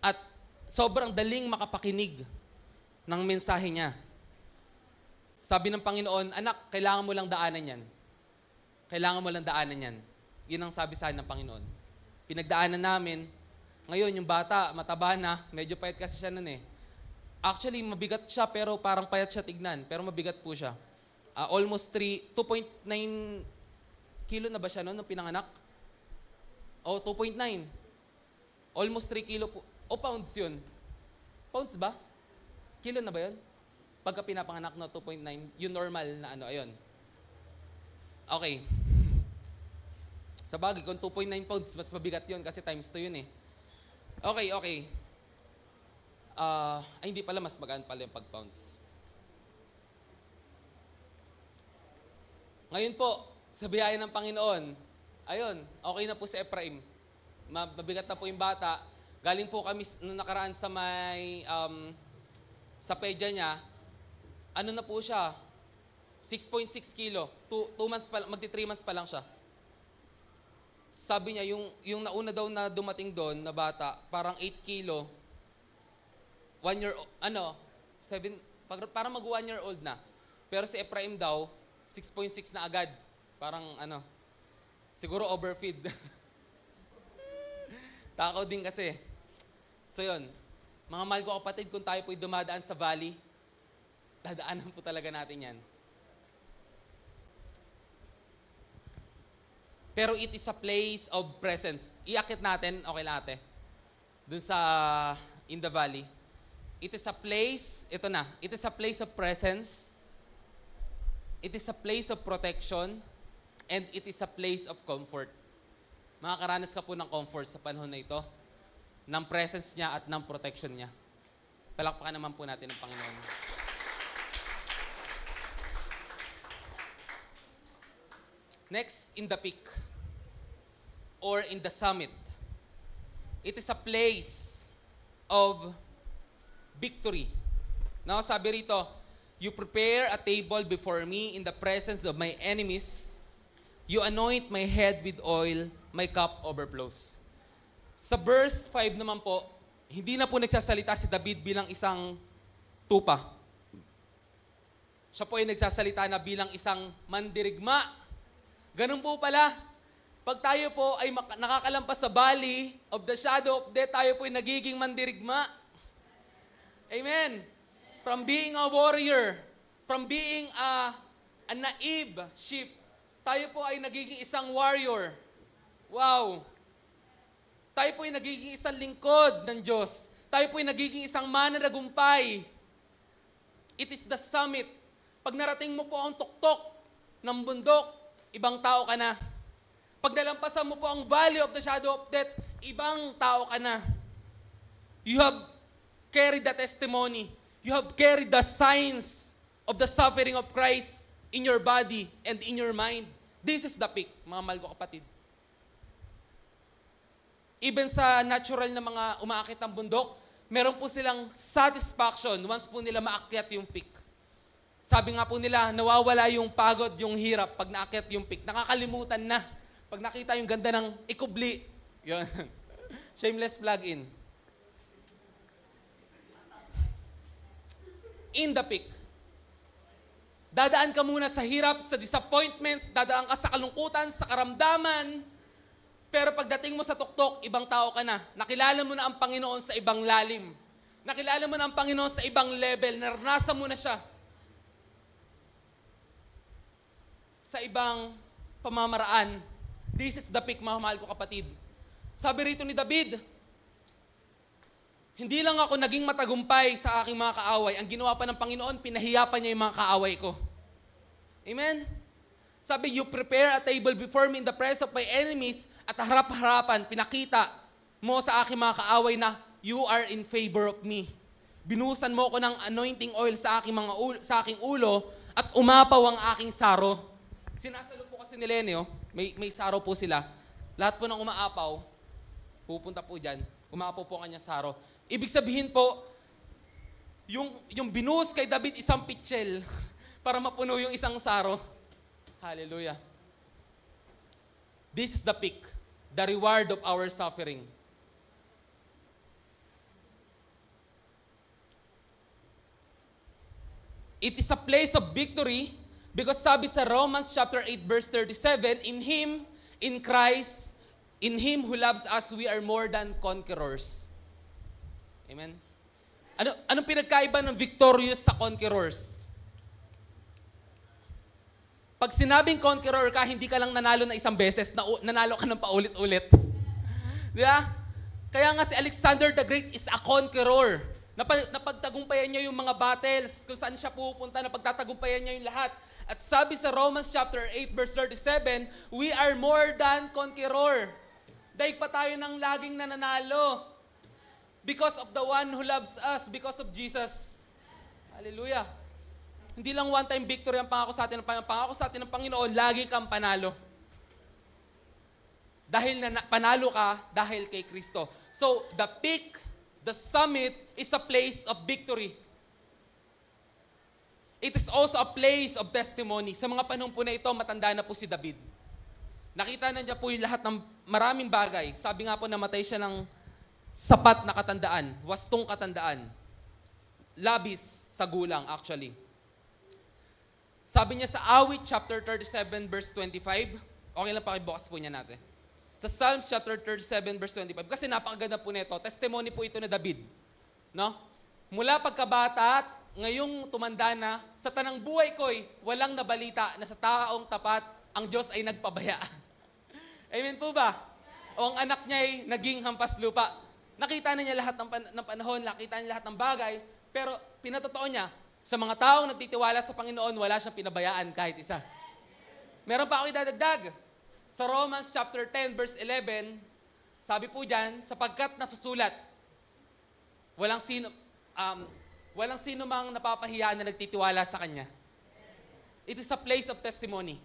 At sobrang daling makapakinig ng mensahe niya. Sabi ng Panginoon, anak, kailangan mo lang daanan yan. Kailangan mo lang daanan yan. Yun ang sabi sa akin ng Panginoon. Pinagdaanan namin. Ngayon, yung bata, mataba na. Medyo payat kasi siya nun eh. Actually, mabigat siya pero parang payat siya tignan. Pero mabigat po siya. Almost 2.9 kilo na ba siya noon nung pinanganak? 2.9. Almost 3 kilo po. Pounds yun. Pounds ba? Kilo na ba yun? Pagka pinapanganak na 2.9, yung normal na ayun. Okay. Sa bagay, kung 2.9 pounds, mas mabigat yun kasi times 2 yun eh. Okay. Hindi pala, mas magaan pala yung pag-pounds. Ngayon po, sa biyaya ng Panginoon, ayun, okay na po si Ephraim. Mabigat na po yung bata. Galing po kami nung nakaraan sa sa pedya niya, ano na po siya, 6.6 kilo. 2 months pa lang, magti 3 months pa lang siya. Sabi niya, yung nauna daw na dumating doon na bata, parang 8 kilo, 1 year, 7, parang mag 1 year old na. Pero si Ephraim daw, 6.6 na agad. Parang siguro overfeed. Takaw din kasi. So yun, mga mahal ko kapatid, kung tayo po'y dumadaan sa valley, dadaanan po talaga natin yan. Pero it is a place of presence. Iakit natin, okay lang ate, dun sa in the valley. It is a place, ito na, it is a place of presence, it is a place of protection, and it is a place of comfort. Makakaranas ka po ng comfort sa panahon na ito, ng presence niya at ng protection niya. Palakpakan naman po natin ang Panginoon. Next, in the peak, or in the summit. It is a place of victory. Now, sabi rito, you prepare a table before me in the presence of my enemies. You anoint my head with oil, my cup overflows. Sa verse 5 naman po, hindi na po nagsasalita si David bilang isang tupa. Siya po ay nagsasalita na bilang isang mandirigma. Ganun po pala. Pag tayo po ay nakakalampas sa valley of the shadow of death, tayo po ay nagiging mandirigma. Amen. From being a warrior, from being a naive sheep, tayo po ay nagiging isang warrior. Wow. Tayo po ay nagiging isang lingkod ng Diyos. Tayo po ay nagiging isang mananagumpay. It is the summit. Pag narating mo po ang tuktok ng bundok, ibang tao ka na. Pag nalampasan mo po ang valley of the shadow of death, ibang tao ka na. You have carried the testimony. You have carried the signs of the suffering of Christ in your body and in your mind. This is the peak, mga mahal ko kapatid. Even sa natural na mga umaakit ng bundok, meron po silang satisfaction once po nila maakyat yung peak. Sabi nga po nila, nawawala yung pagod, yung hirap pag naakyat yung peak. Nakakalimutan na. Pag nakita yung ganda ng ikubli. Yun. Shameless plug-in. In the peak. Dadaan ka muna sa hirap, sa disappointments, dadaan ka sa kalungkutan, sa karamdaman. Pero pagdating mo sa tuktok, ibang tao ka na. Nakilala mo na ang Panginoon sa ibang lalim. Nakilala mo na ang Panginoon sa ibang level. Naranasan mo na siya. Sa ibang pamamaraan. This is the peak, mga mahal ko kapatid. Sabi rito ni David, hindi lang ako naging matagumpay sa aking mga kaaway. Ang ginawa pa ng Panginoon, pinahiya pa niya yung mga kaaway ko. Amen? Sabi, you prepare a table before me in the presence of my enemies, at harap-harapan, pinakita mo sa aking mga kaaway na you are in favor of me. Binusan mo ko ng anointing oil sa aking ulo at umapaw ang aking saro. Sinasalo po kasi ni Leneo, may saro po sila. Lahat po ng umaapaw, pupunta po dyan, umaapaw po ang kanyang saro. Ibig sabihin po, yung binuhos kay David isang pitchel para mapuno yung isang saro. Hallelujah. This is the peak, the reward of our suffering. It is a place of victory because sabi sa Romans chapter 8 verse 37, in Him, in Christ, in Him who loves us, we are more than conquerors. Amen? Anong pinagkaiba ng victorious sa conquerors? Pag sinabing conqueror ka, hindi ka lang nanalo na isang beses, nanalo ka ng paulit-ulit. Di ba? Kaya nga si Alexander the Great is a conqueror. Napagtagumpayan niya yung mga battles, kung saan siya pupunta, napagtatagumpayan niya yung lahat. At sabi sa Romans chapter 8 verse 37, we are more than conqueror. Daig pa tayo ng laging nananalo. Because of the one who loves us, because of Jesus. Hallelujah. Hindi lang one-time victory ang pangako sa atin. Ang pangako sa atin ng Panginoon, lagi kang panalo. Dahil panalo ka, dahil kay Kristo. So, the peak, the summit, is a place of victory. It is also a place of testimony. Sa mga panahon po na ito, matanda na po si David. Nakita na niya po yung lahat ng maraming bagay. Sabi nga po, namatay siya ng sapat na katandaan, wastong katandaan. Labis sa gulang, actually. Sabi niya sa Awit chapter 37 verse 25, okay lang pakibukas po niya natin. Sa Psalms chapter 37 verse 25. Kasi napakaganda po nito. Testimony po ito ni David. No? Mula pagkabata at ngayong tumanda na, sa tanang buhay ko'y walang nabalita na sa taong tapat ang Diyos ay nagpabaya. Amen po ba? O ang anak niya ay naging hampas lupa. Nakita na niya lahat ng panahon, nakita niya lahat ng bagay, pero pinatotoo niya, sa mga taong nagtitiwala sa Panginoon, wala siyang pinabayaan kahit isa. Meron pa ako idadagdag. Sa Romans chapter 10 verse 11, sabi po diyan, sapagkat nasusulat, walang sino mang napapahiya na nagtitiwala sa Kanya. It is a place of testimony.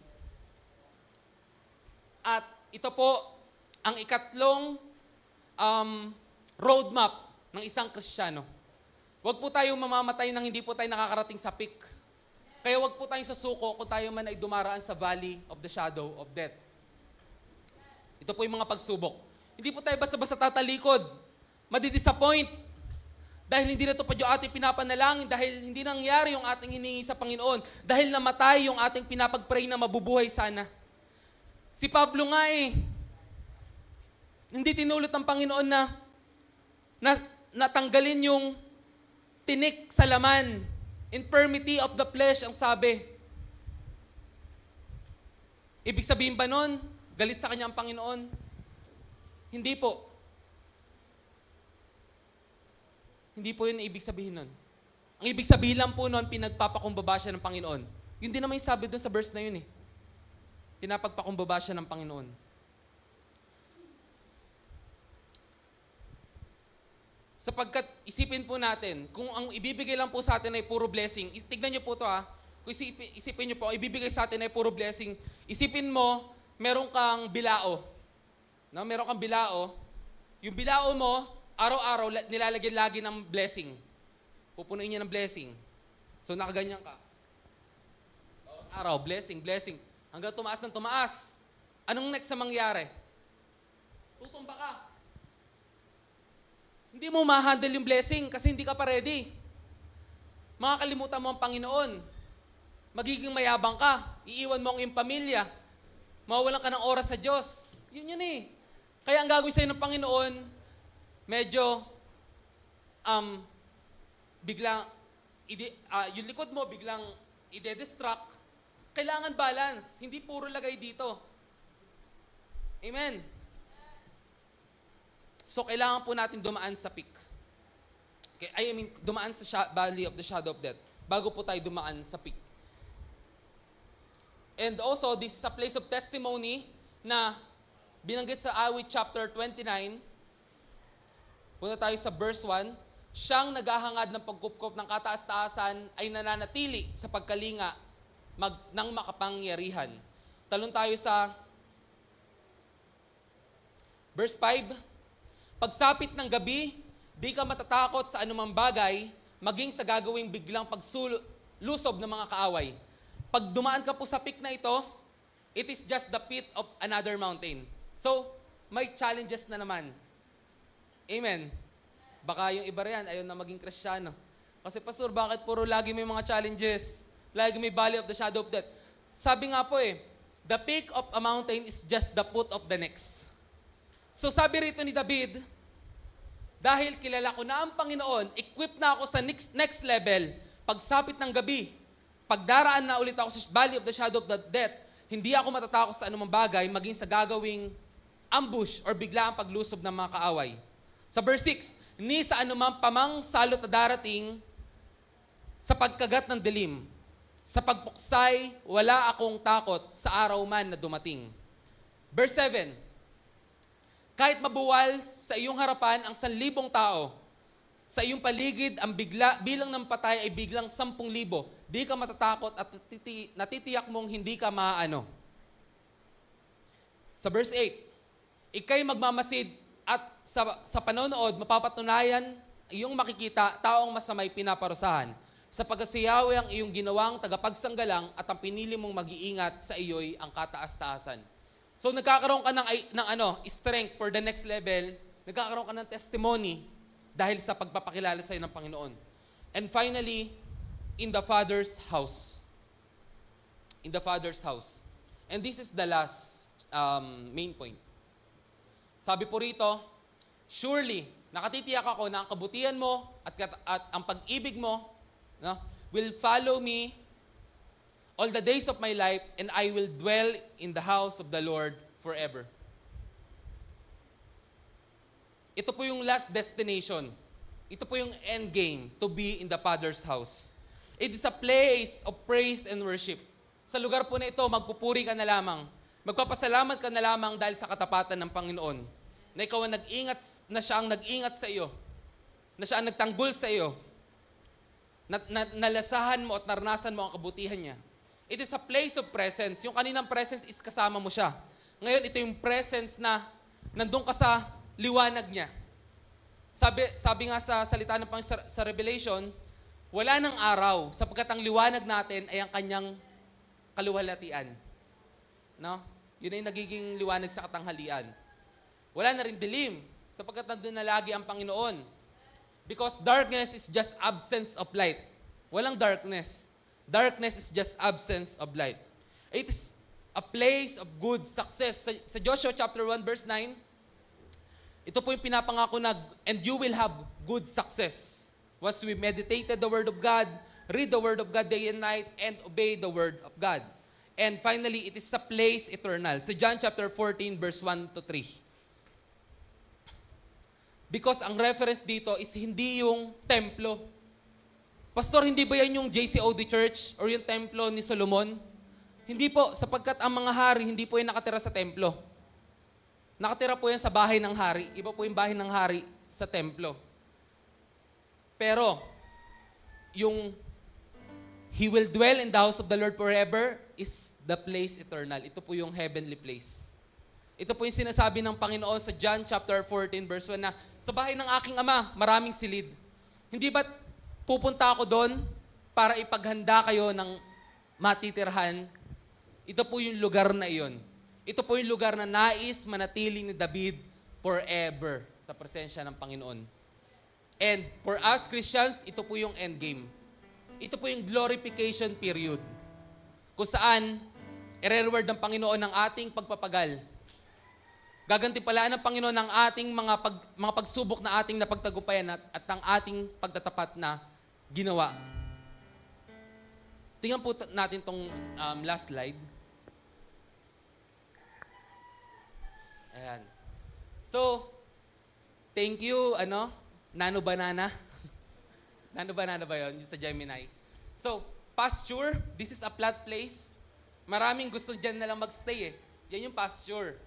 At ito po ang ikatlong roadmap ng isang Kristiyano. Huwag po tayong mamamatay nang hindi po tayo nakakarating sa peak. Kaya huwag po tayong susuko kung tayo man ay dumaraan sa valley of the shadow of death. Ito po yung mga pagsubok. Hindi po tayo basta-basta tatalikod. Madidisappoint. Dahil hindi na ito pa yung ating pinapanalangin, dahil hindi nangyari yung ating hiningi sa Panginoon, dahil namatay yung ating pinapag-pray na mabubuhay sana. Si Pablo nga hindi tinulot ng Panginoon na natanggalin yung tinik sa laman. Infirmity of the flesh, ang sabi. Ibig sabihin ba nun, galit sa kanya ang Panginoon? Hindi po. Hindi po yun ang ibig sabihin nun. Ang ibig sabihin lang po nun, pinagpapakumbaba siya ng Panginoon. Yun din naman yung sabi dun sa verse na yun Pinapagpakumbaba siya ng Panginoon. Sapagkat isipin po natin, kung ang ibibigay lang po sa atin ay puro blessing, tignan niyo po ito kung isipin niyo po, ang ibibigay sa atin ay puro blessing, isipin mo, meron kang bilao. No? Meron kang bilao. Yung bilao mo, araw-araw, nilalagyan lagi ng blessing. Pupunuin niya ng blessing. So nakaganyan ka. Araw, blessing, blessing. Hanggang tumaas ng tumaas. Anong next na mangyari? Tutumba ka. Hindi mo ma-handle yung blessing kasi hindi ka pa ready. Makakalimutan mo ang Panginoon. Magiging mayabang ka. Iiwan mo ang iyong pamilya. Mawawalan ka ng oras sa Diyos. Yun Kaya ang gagawin sa'yo ng Panginoon, medyo biglang, yung likod mo biglang ide-distract. Kailangan balance. Hindi puro lagay dito. Amen. So, kailangan po natin dumaan sa peak. Dumaan sa valley of the shadow of death bago po tayo dumaan sa peak. And also, this is a place of testimony na binanggit sa Awit chapter 29. Punta tayo sa verse 1. Siyang naghahangad ng pagkupkop ng kataas-taasan ay nananatili sa pagkalinga ng makapangyarihan. Talon tayo sa verse 5. Pagsapit ng gabi, di ka matatakot sa anumang bagay, maging sa gagawing biglang paglusob ng mga kaaway. Pag dumaan ka po sa peak na ito, it is just the peak of another mountain. So, may challenges na naman. Amen. Baka yung iba riyan, ayaw na maging Kristiyano. Kasi, Pastor, bakit puro lagi may mga challenges? Lagi may valley of the shadow of death. Sabi nga po the peak of a mountain is just the foot of the next. So sabi rito ni David, dahil kilala ko na ang Panginoon, equipped na ako sa next level, pagsapit ng gabi, pagdaraan na ulit ako sa valley of the shadow of the death, hindi ako matatakot sa anumang bagay, maging sa gagawing ambush or biglaang paglusob ng mga kaaway. Sa verse 6, ni sa anumang pamang salot na darating sa pagkagat ng dilim, sa pagpuksay, wala akong takot sa araw man na dumating. Verse 7, kahit mabuwal sa iyong harapan ang 1,000 tao, sa iyong paligid ang bilang ng patay ay biglang 10,000, di ka matatakot at natitiyak mong hindi ka maaano. Sa verse 8, ikay magmamasid at sa panonood mapapatunayan iyong makikita taong masamay pinaparusahan. Sa pagkasiyawi ang iyong ginawang tagapagsanggalang at ang pinili mong mag-iingat sa iyo'y ang kataas-taasan. So nagkakaroon ka ng strength for the next level, nagkakaroon ka ng testimony dahil sa pagpapakilala sa iyo ng Panginoon. And finally, in the Father's house. In the Father's house. And this is the last main point. Sabi po rito, surely, nakatitiyak ako na ang kabutihan mo at ang pag-ibig mo, no, will follow me all the days of my life, and I will dwell in the house of the Lord forever. Ito po yung last destination. Ito po yung end game, to be in the Father's house. It is a place of praise and worship. Sa lugar po na ito, magpupuri ka na lamang. Magpapasalamat ka na lamang dahil sa katapatan ng Panginoon. Na ikaw ang nag-ingat, na siya ang nag-ingat sa iyo. Na siya ang nagtanggol sa iyo. Nalasahan mo at naranasan mo ang kabutihan niya. It is a place of presence. Yung kaninang presence is kasama mo siya. Ngayon, ito yung presence na nandun ka sa liwanag niya. Sabi nga sa salita ng Panginoon sa Revelation, wala ng araw sapagkat ang liwanag natin ay ang kanyang kaluwalhatian. No? Yun ay nagiging liwanag sa katanghalian. Wala na rin dilim sapagkat nandun na lagi ang Panginoon. Because darkness is just absence of light. Walang darkness. Darkness is just absence of light. It is a place of good success. Sa Joshua chapter 1 verse 9, ito po yung pinapangako na, and you will have good success. Once we meditated the Word of God, read the Word of God day and night, and obey the Word of God. And finally, it is a place eternal. Sa John chapter 14 verse 1 to 3. Because ang reference dito is hindi yung templo. Pastor, hindi ba yan yung JCOD Church or yung templo ni Solomon? Hindi po, sapagkat ang mga hari hindi po yan nakatira sa templo. Nakatira po yan sa bahay ng hari. Iba po yung bahay ng hari sa templo. Pero, yung He will dwell in the house of the Lord forever is the place eternal. Ito po yung heavenly place. Ito po yung sinasabi ng Panginoon sa John chapter 14 verse 1 na, sa bahay ng aking ama, maraming silid. Hindi ba't pupunta ako doon para ipaghanda kayo ng matitirhan? Ito po yung lugar na iyon. Ito po yung lugar na nais manatiling ni David forever sa presensya ng Panginoon. And for us Christians, ito po yung end game. Ito po yung glorification period. Kung saan, i-reward ng Panginoon ng ating pagpapagal. Gagantipalaan ng Panginoon ng ating mga pagsubok na ating napagtagumpayan at ang ating pagtatapat na ginawa. Tingnan po natin tong last slide. Ayan. So, thank you, Nano Banana. Nano Banana ba yun? Yung sa Gemini. So, pasture, this is a flat place. Maraming gusto dyan na lang magstay eh. Yan yung pasture.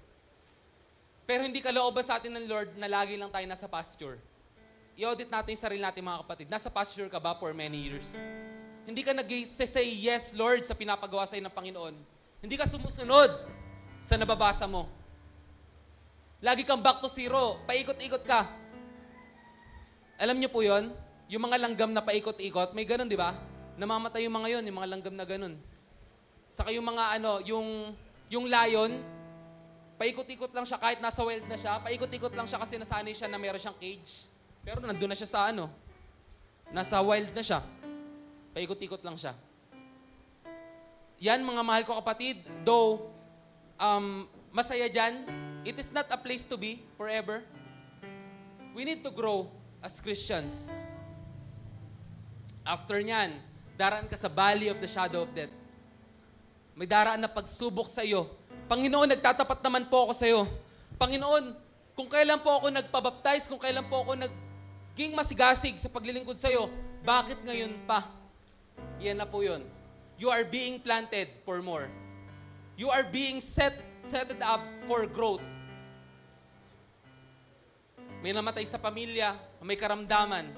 Pero hindi kalooban sa atin ng Lord na lagi lang tayo nasa pasture. I-audit natin yung sarili natin mga kapatid. Nasa pasture ka ba for many years? Hindi ka nag-say yes, Lord, sa pinapagawa sa'yo ng Panginoon. Hindi ka sumusunod sa nababasa mo. Lagi kang back to zero. Paikot-ikot ka. Alam niyo po yon? Yung mga langgam na paikot-ikot, may ganun, di ba? Namamatay yung mga yon, yung mga langgam na ganun. Saka yung mga yung lion, paikot-ikot lang siya kahit nasa wild na siya. Paikot-ikot lang siya kasi nasanay siya na meron siyang cage. Pero nandun na siya sa nasa wild na siya. Paikot-ikot lang siya. Yan mga mahal ko kapatid, though masaya dyan, it is not a place to be forever. We need to grow as Christians. After nyan, daraan ka sa valley of the shadow of death. May daraan na pagsubok sa iyo. Panginoon, nagtatapat naman po ako sa iyo. Panginoon, kung kailan po ako nagpabaptize, kung kailan po ako naging masigasig sa paglilingkod sa iyo, bakit ngayon pa? Yan na po yun. You are being planted for more. You are being set up for growth. May namatay sa pamilya, may karamdaman,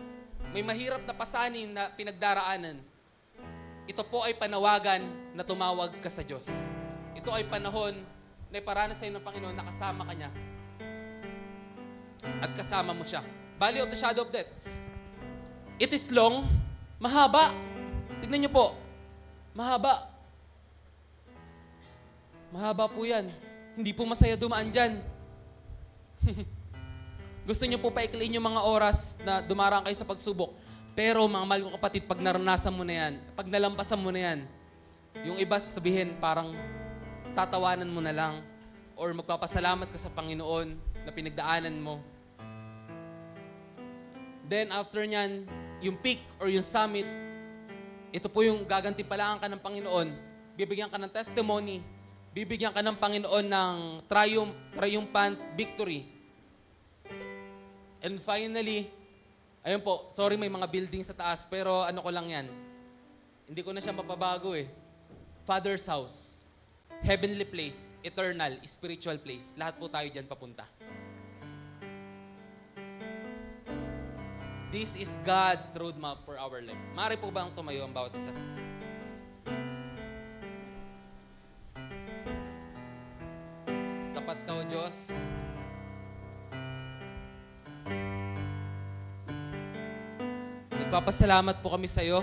may mahirap na pasanin na pinagdaraanan. Ito po ay panawagan na tumawag ka sa Diyos. Ito ay panahon na iparanas sa iyo ng Panginoon na kasama ka niya. At kasama mo siya. Valley of the shadow of death. It is long, mahaba. Tignan niyo po. Mahaba. Mahaba po yan. Hindi po masaya dumaan dyan. Gusto niyo po paikliin yung mga oras na dumaraan kayo sa pagsubok. Pero mga mahal kong kapatid, pag naranasan mo na yan, pag nalampasan mo na yan, yung iba sabihin parang tatawanan mo na lang or magpapasalamat ka sa Panginoon na pinagdaanan mo. Then after nyan, yung peak or yung summit, ito po yung gagantipalaan ka ng Panginoon. Bibigyan ka ng testimony. Bibigyan ka ng Panginoon ng triumphant victory. And finally, ayun po, sorry may mga building sa taas, pero ano ko lang yan. Hindi ko na siya mapabago eh. Father's house, heavenly place, eternal, spiritual place. Lahat po tayo dyan papunta. This is God's roadmap for our life. Maaari po ba ang tumayo ang bawat isa? Tapat ka o Diyos. Nagpapasalamat po kami sa iyo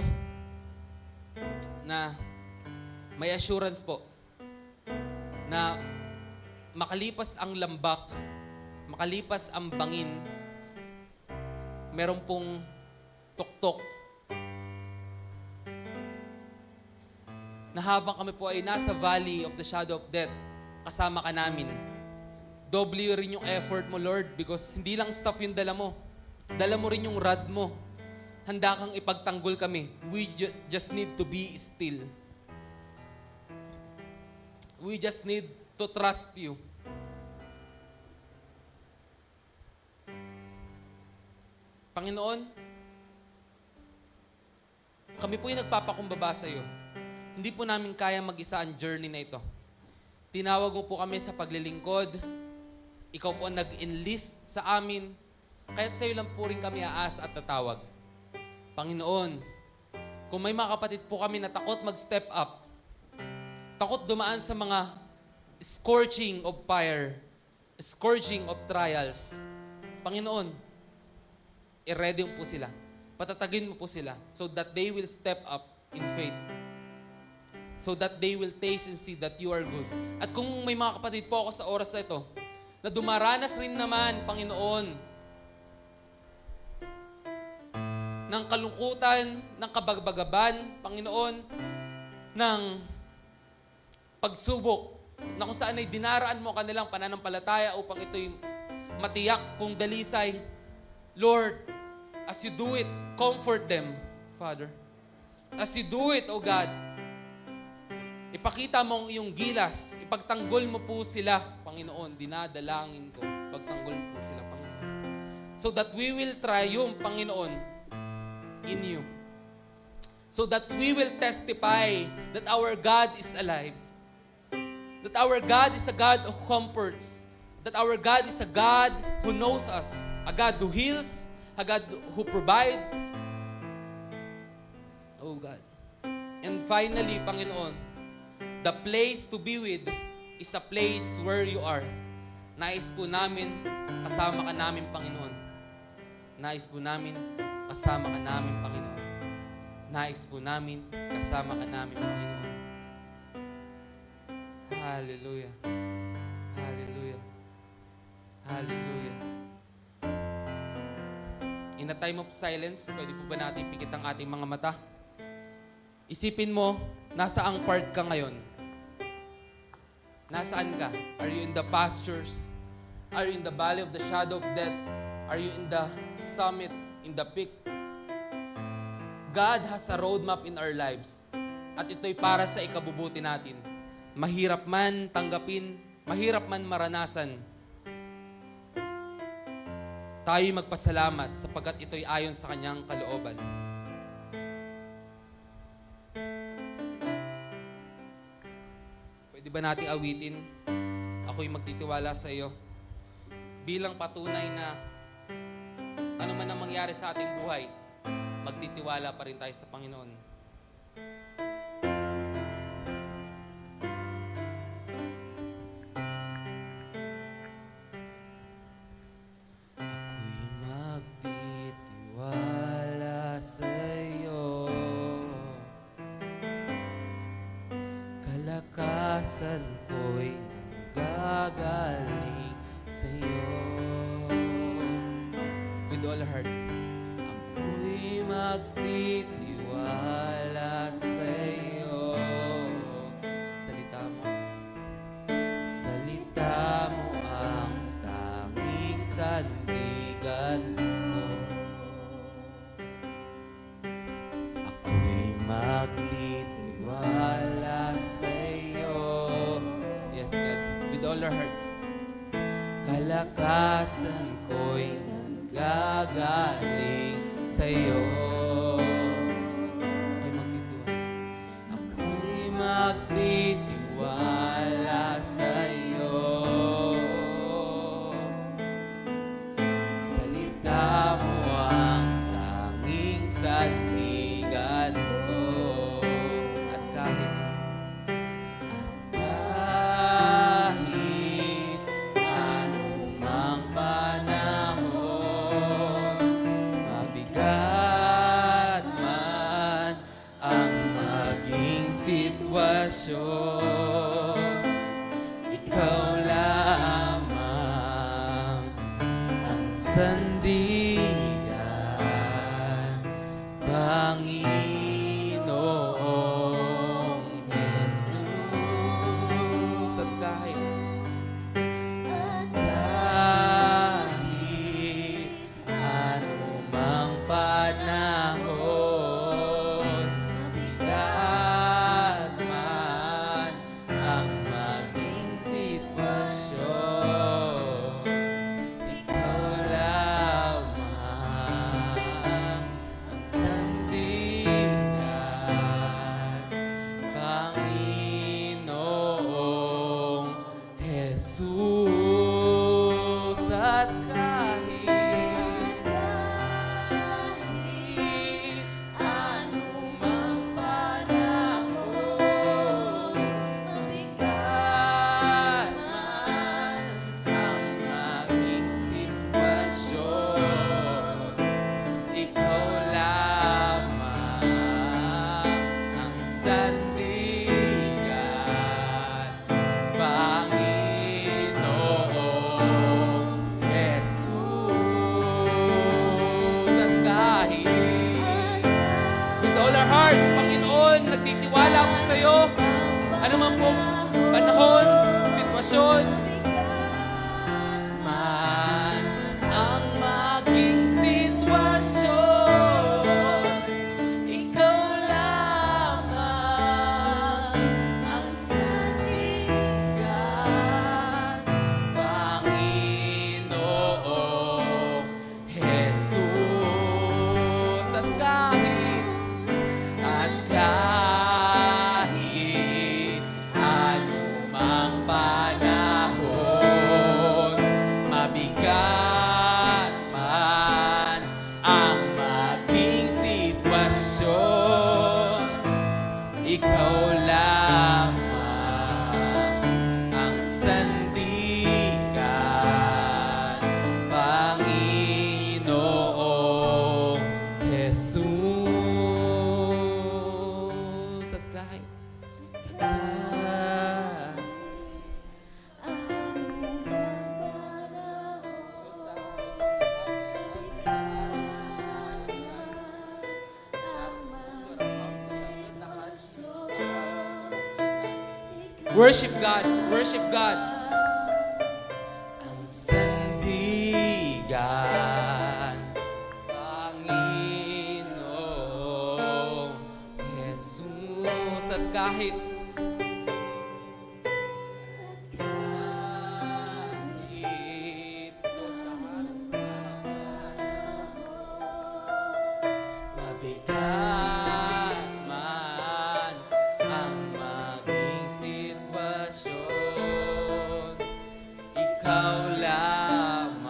na may assurance po na makalipas ang lambak, makalipas ang bangin, meron pong tuktok na habang kami po ay nasa valley of the shadow of death, kasama ka namin. Doble rin yung effort mo, Lord, because hindi lang stuff yung dala mo. Dala mo rin yung rod mo. Handa kang ipagtanggol kami. We just need to be still. We just need to trust you. Panginoon, kami po yung nagpapakumbaba sa iyo. Hindi po namin kaya mag-isa ang journey na ito. Tinawag mo po kami sa paglilingkod. Ikaw po ang nag-enlist sa amin. Kaya't sa iyo lang po rin kami aas at tatawag. Panginoon, kung may mga kapatid po kami na takot mag-step up, takot dumaan sa mga scorching of fire, scorching of trials, Panginoon, i-ready mo po sila. Patatagin mo po sila so that they will step up in faith. So that they will taste and see that you are good. At kung may mga kapatid po ako sa oras na ito, na dumaranas rin naman, Panginoon, ng kalungkutan, ng kabagbagaban, Panginoon, ng pagsubok, na kung saan ay dinaraan mo kanilang pananampalataya upang ito'y matiyak kung dalisay. Lord, as you do it, comfort them, Father. As you do it, O God, ipakita mo ang iyong gilas, ipagtanggol mo po sila, Panginoon. Dinadalangin ko, ipagtanggol mo po sila, Panginoon. So that we will triumph, Panginoon, in you. So that we will testify that our God is alive. That our God is a God who comforts. That our God is a God who knows us. A God who heals. A God who provides. Oh God. And finally, Panginoon, the place to be with is a place where you are. Nais po namin, kasama ka namin, Panginoon. Nais po namin, kasama ka namin, Panginoon. Nais po namin, kasama ka namin, Panginoon. Hallelujah. Hallelujah. Hallelujah. In a time of silence, pwede po ba natin pikit ang ating mga mata? Isipin mo, nasaang part ka ngayon? Nasaan ka? Are you in the pastures? Are you in the valley of the shadow of death? Are you in the summit, in the peak? God has a roadmap in our lives. At ito'y para sa ikabubuti natin. Mahirap man tanggapin, mahirap man maranasan, tayo'y magpasalamat sapagkat ito'y ayon sa kanyang kalooban. Pwede ba nating awitin? Ako'y magtitiwala sa iyo. Bilang patunay na ano man ang mangyari sa ating buhay, magtitiwala pa rin tayo sa Panginoon. Kalakasan ko'y nanggagaling sa'yo. With all our heart. Ako'y magtitiwala sa'yo. Salita mo. Salita mo ang tanging sandigan ko. Ako'y magtitiwala sa'yo. Yes, God. With all our hearts. Kalakasan ko'y nanggagaling sa'yo. Ako'y magtitiwala. Ako'y magtitiwala sa'yo. Salita mo ang tanging sandigan ko. At kahit Kahit anumang panahon, mabigat man ang maging sitwasyon, ikaw lamang ang sandigan, Panginoong Jesus. at kahit Kahit anumang panahon, mabigat man ang maging sitwasyon, ikaw lamang ang sandigan, Panginoong Jesus. At kahit anumang panahon, mabigat man ang maging sitwasyon, ikaw lamang ang sandigan, Panginoong Jesus. At kahit with all our hearts, Panginoon, nagtitiwala ako sa iyo. Ano man pong panahon, sitwasyon, man ang maging sitwasyon, ikaw lamang ang sandigan, Panginoong Jesus. At kahit anumang panahon, mabigat man ang maging sitwasyon, ikaw lamang ang sandigan, Panginoong Jesus. At kahit worship God. Worship God. ang sandigan, Panginoong Jesus. At kahit kahit mabigat man ang maging sitwasyon, ikaw lamang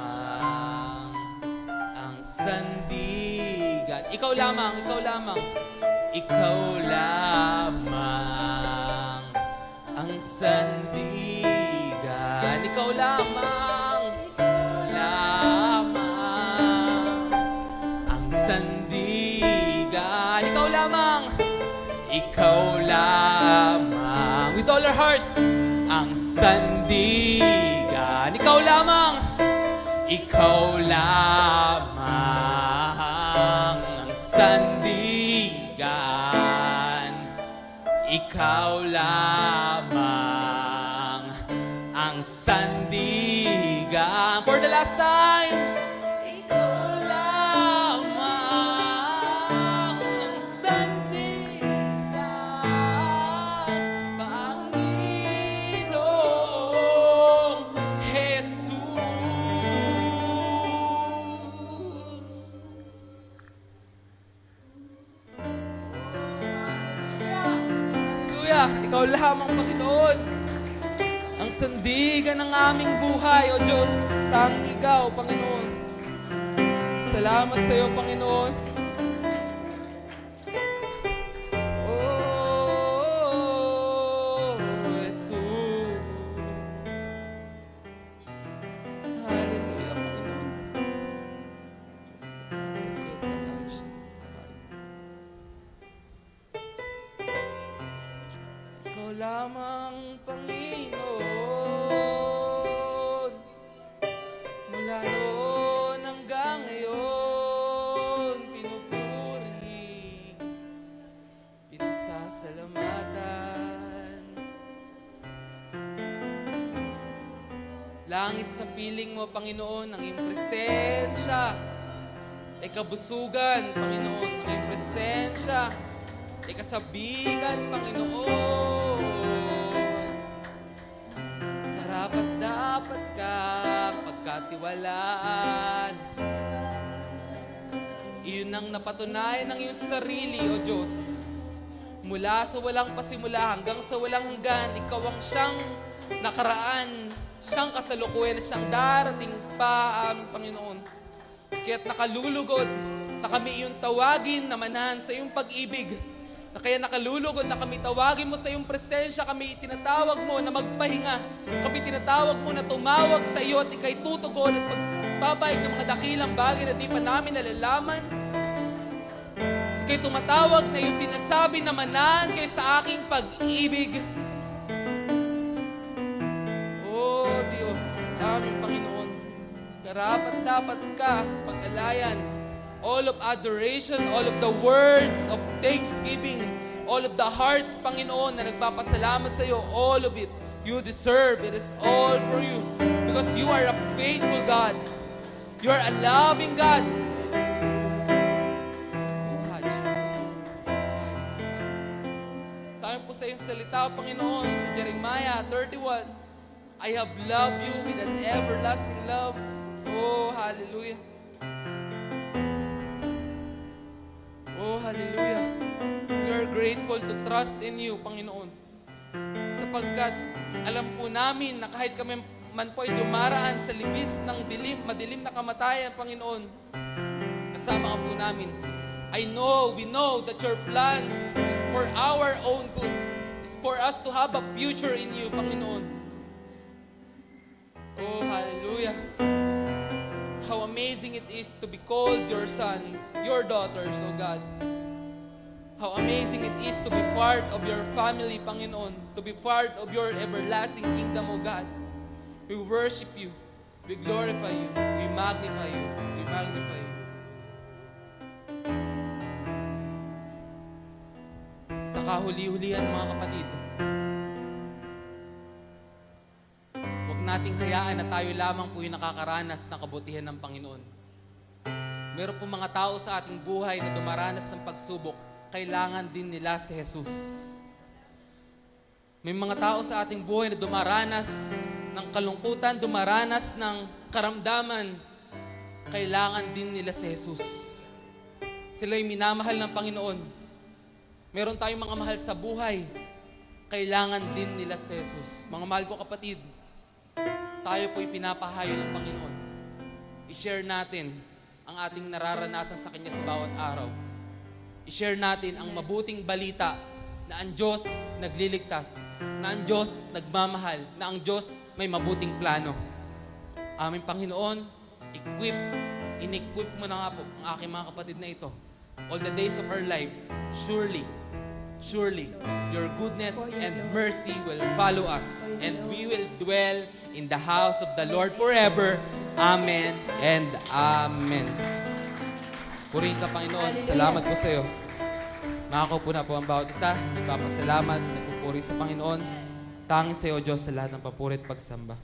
ang sandigan. ikaw lamang, ikaw lamang. Ikaw lamang ang sandigan. Ikaw lamang. Ikaw lamang ang sandigan. Ikaw lamang. Ikaw lamang. With all our hearts, ang sandigan. Ikaw lamang. Ikaw lamang ang sandigan. Ikaw lamang ang sandigan. For the last time, ikaw lamang ang sandigan, Panginoong Jesus. Hallelujah! Ikaw lamang, Panginoon, ang sandigan ng aming buhay, O Diyos. Tanging Ikaw, Panginoon. Salamat sa iyo, Panginoon. Oh, Jesus. Hallelujah, Panginoon. Ikaw lamang, Panginoon, mula noon hanggang ngayon, pinupuri, pinasasalamatan. Langit sa piling mo, Panginoon, ang iyong presensya ay kabusugan, Panginoon, ang iyong presensya ay kasabigan, Panginoon. Karapat dapat kang pagkatiwalaan. Iyon ang napatunayan ng iyong sarili, O Diyos. Mula sa walang pasimula hanggang sa walang hanggan, ikaw ang siyang nakaraan, siyang kasalukuyan at siyang darating pa, aming Panginoon. Kaya't nakalulugod na kami iyong tawagin na manahan sa iyong pag-ibig. Na kaya nakalulugod na kami tawagin mo sa iyong presensya, kami tinatawag mo na magpahinga. Kami tinatawag mo na tumawag sa iyo at ikay tutugon at magbabayag ng mga dakilang bagay na di pa namin nalalaman. Ikay tumatawag na iyong sinasabi na manahan kayo sa aking pag-ibig. Oh Diyos, aming Panginoon, karapat dapat ka pag-alayan. All of adoration, all of the words of thanksgiving, all of the hearts, Panginoon, na nagpapasalamat sa iyo, all of it, you deserve. It is all for you. Because you are a faithful God. You are a loving God. Sabi po sa iyong salita, Panginoon, sa Jeremiah 31, I have loved you with an everlasting love. Oh, hallelujah. Oh, hallelujah. We are grateful to trust in you, Panginoon. Sapagkat alam po namin na kahit kami man po ay dumaraan sa libis ng madilim na kamatayan, Panginoon, kasama ka po namin. We know that your plans is for our own good. Is for us to have a future in you, Panginoon. Oh, hallelujah. How amazing it is to be called your son, your daughters, O God. How amazing it is to be part of your family, Panginoon. To be part of your everlasting kingdom, O God. We worship you. We glorify you. We magnify you. We magnify you. Sa kahuli-hulihan, mga kapatid, huwag nating hayaan na tayo lamang po yung nakakaranas ng kabutihan ng Panginoon. Meron po mga tao sa ating buhay na dumaranas ng pagsubok, kailangan din nila si Jesus. May mga tao sa ating buhay na dumaranas ng kalungkutan, dumaranas ng karamdaman, kailangan din nila si Jesus. Sila'y minamahal ng Panginoon. Meron tayong mga mahal sa buhay, kailangan din nila si Jesus. Mga mahal ko kapatid, tayo po'y pinapahayo ng Panginoon. I-share natin ang ating nararanasan sa Kanya sa bawat araw. I-share natin ang mabuting balita na ang Diyos nagliligtas, na ang Diyos nagmamahal, na ang Diyos may mabuting plano. Aming Panginoon, in-equip mo na nga po ang aking mga kapatid na ito. All the days of our lives, surely, your goodness and mercy will follow us, and we will dwell in the house of the Lord forever. Amen and amen. Purihin ka, Panginoon. Salamat po sa iyo. Makakaupo na po ang bawat isa. Nagpapasalamat, nagpupuri sa Panginoon. Tanging sa iyo, Diyos, sa lahat ng papuri at pagsamba.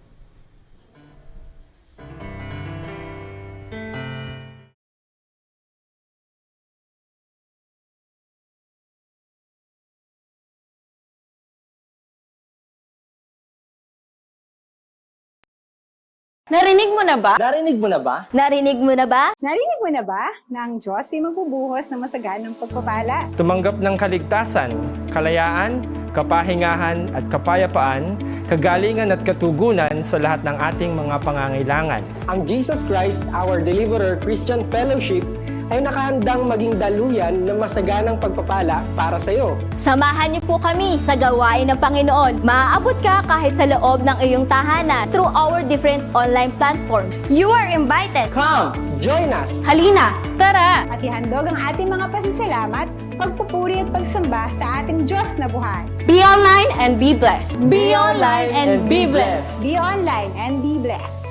Narinig mo na ba? Narinig mo na ba? Narinig mo na ba? Narinig mo na ba na ang Diyos ay magbubuhos ng masaganang pagpapala? Tumanggap ng kaligtasan, kalayaan, kapahingahan at kapayapaan, kagalingan at katugunan sa lahat ng ating mga pangangailangan. Ang Jesus Christ, our Deliverer Christian Fellowship, ay nakahandang maging daluyan ng masaganang pagpapala para sa iyo. Samahan niyo po kami sa gawain ng Panginoon. Maaabot ka kahit sa loob ng iyong tahanan through our different online platforms. You are invited! Come, join us! Halina, tara! At ihandog ang ating mga pasasalamat, pagpupuri at pagsamba sa ating Diyos na buhay. Be online and be blessed. Be online and be blessed. Be online and be blessed.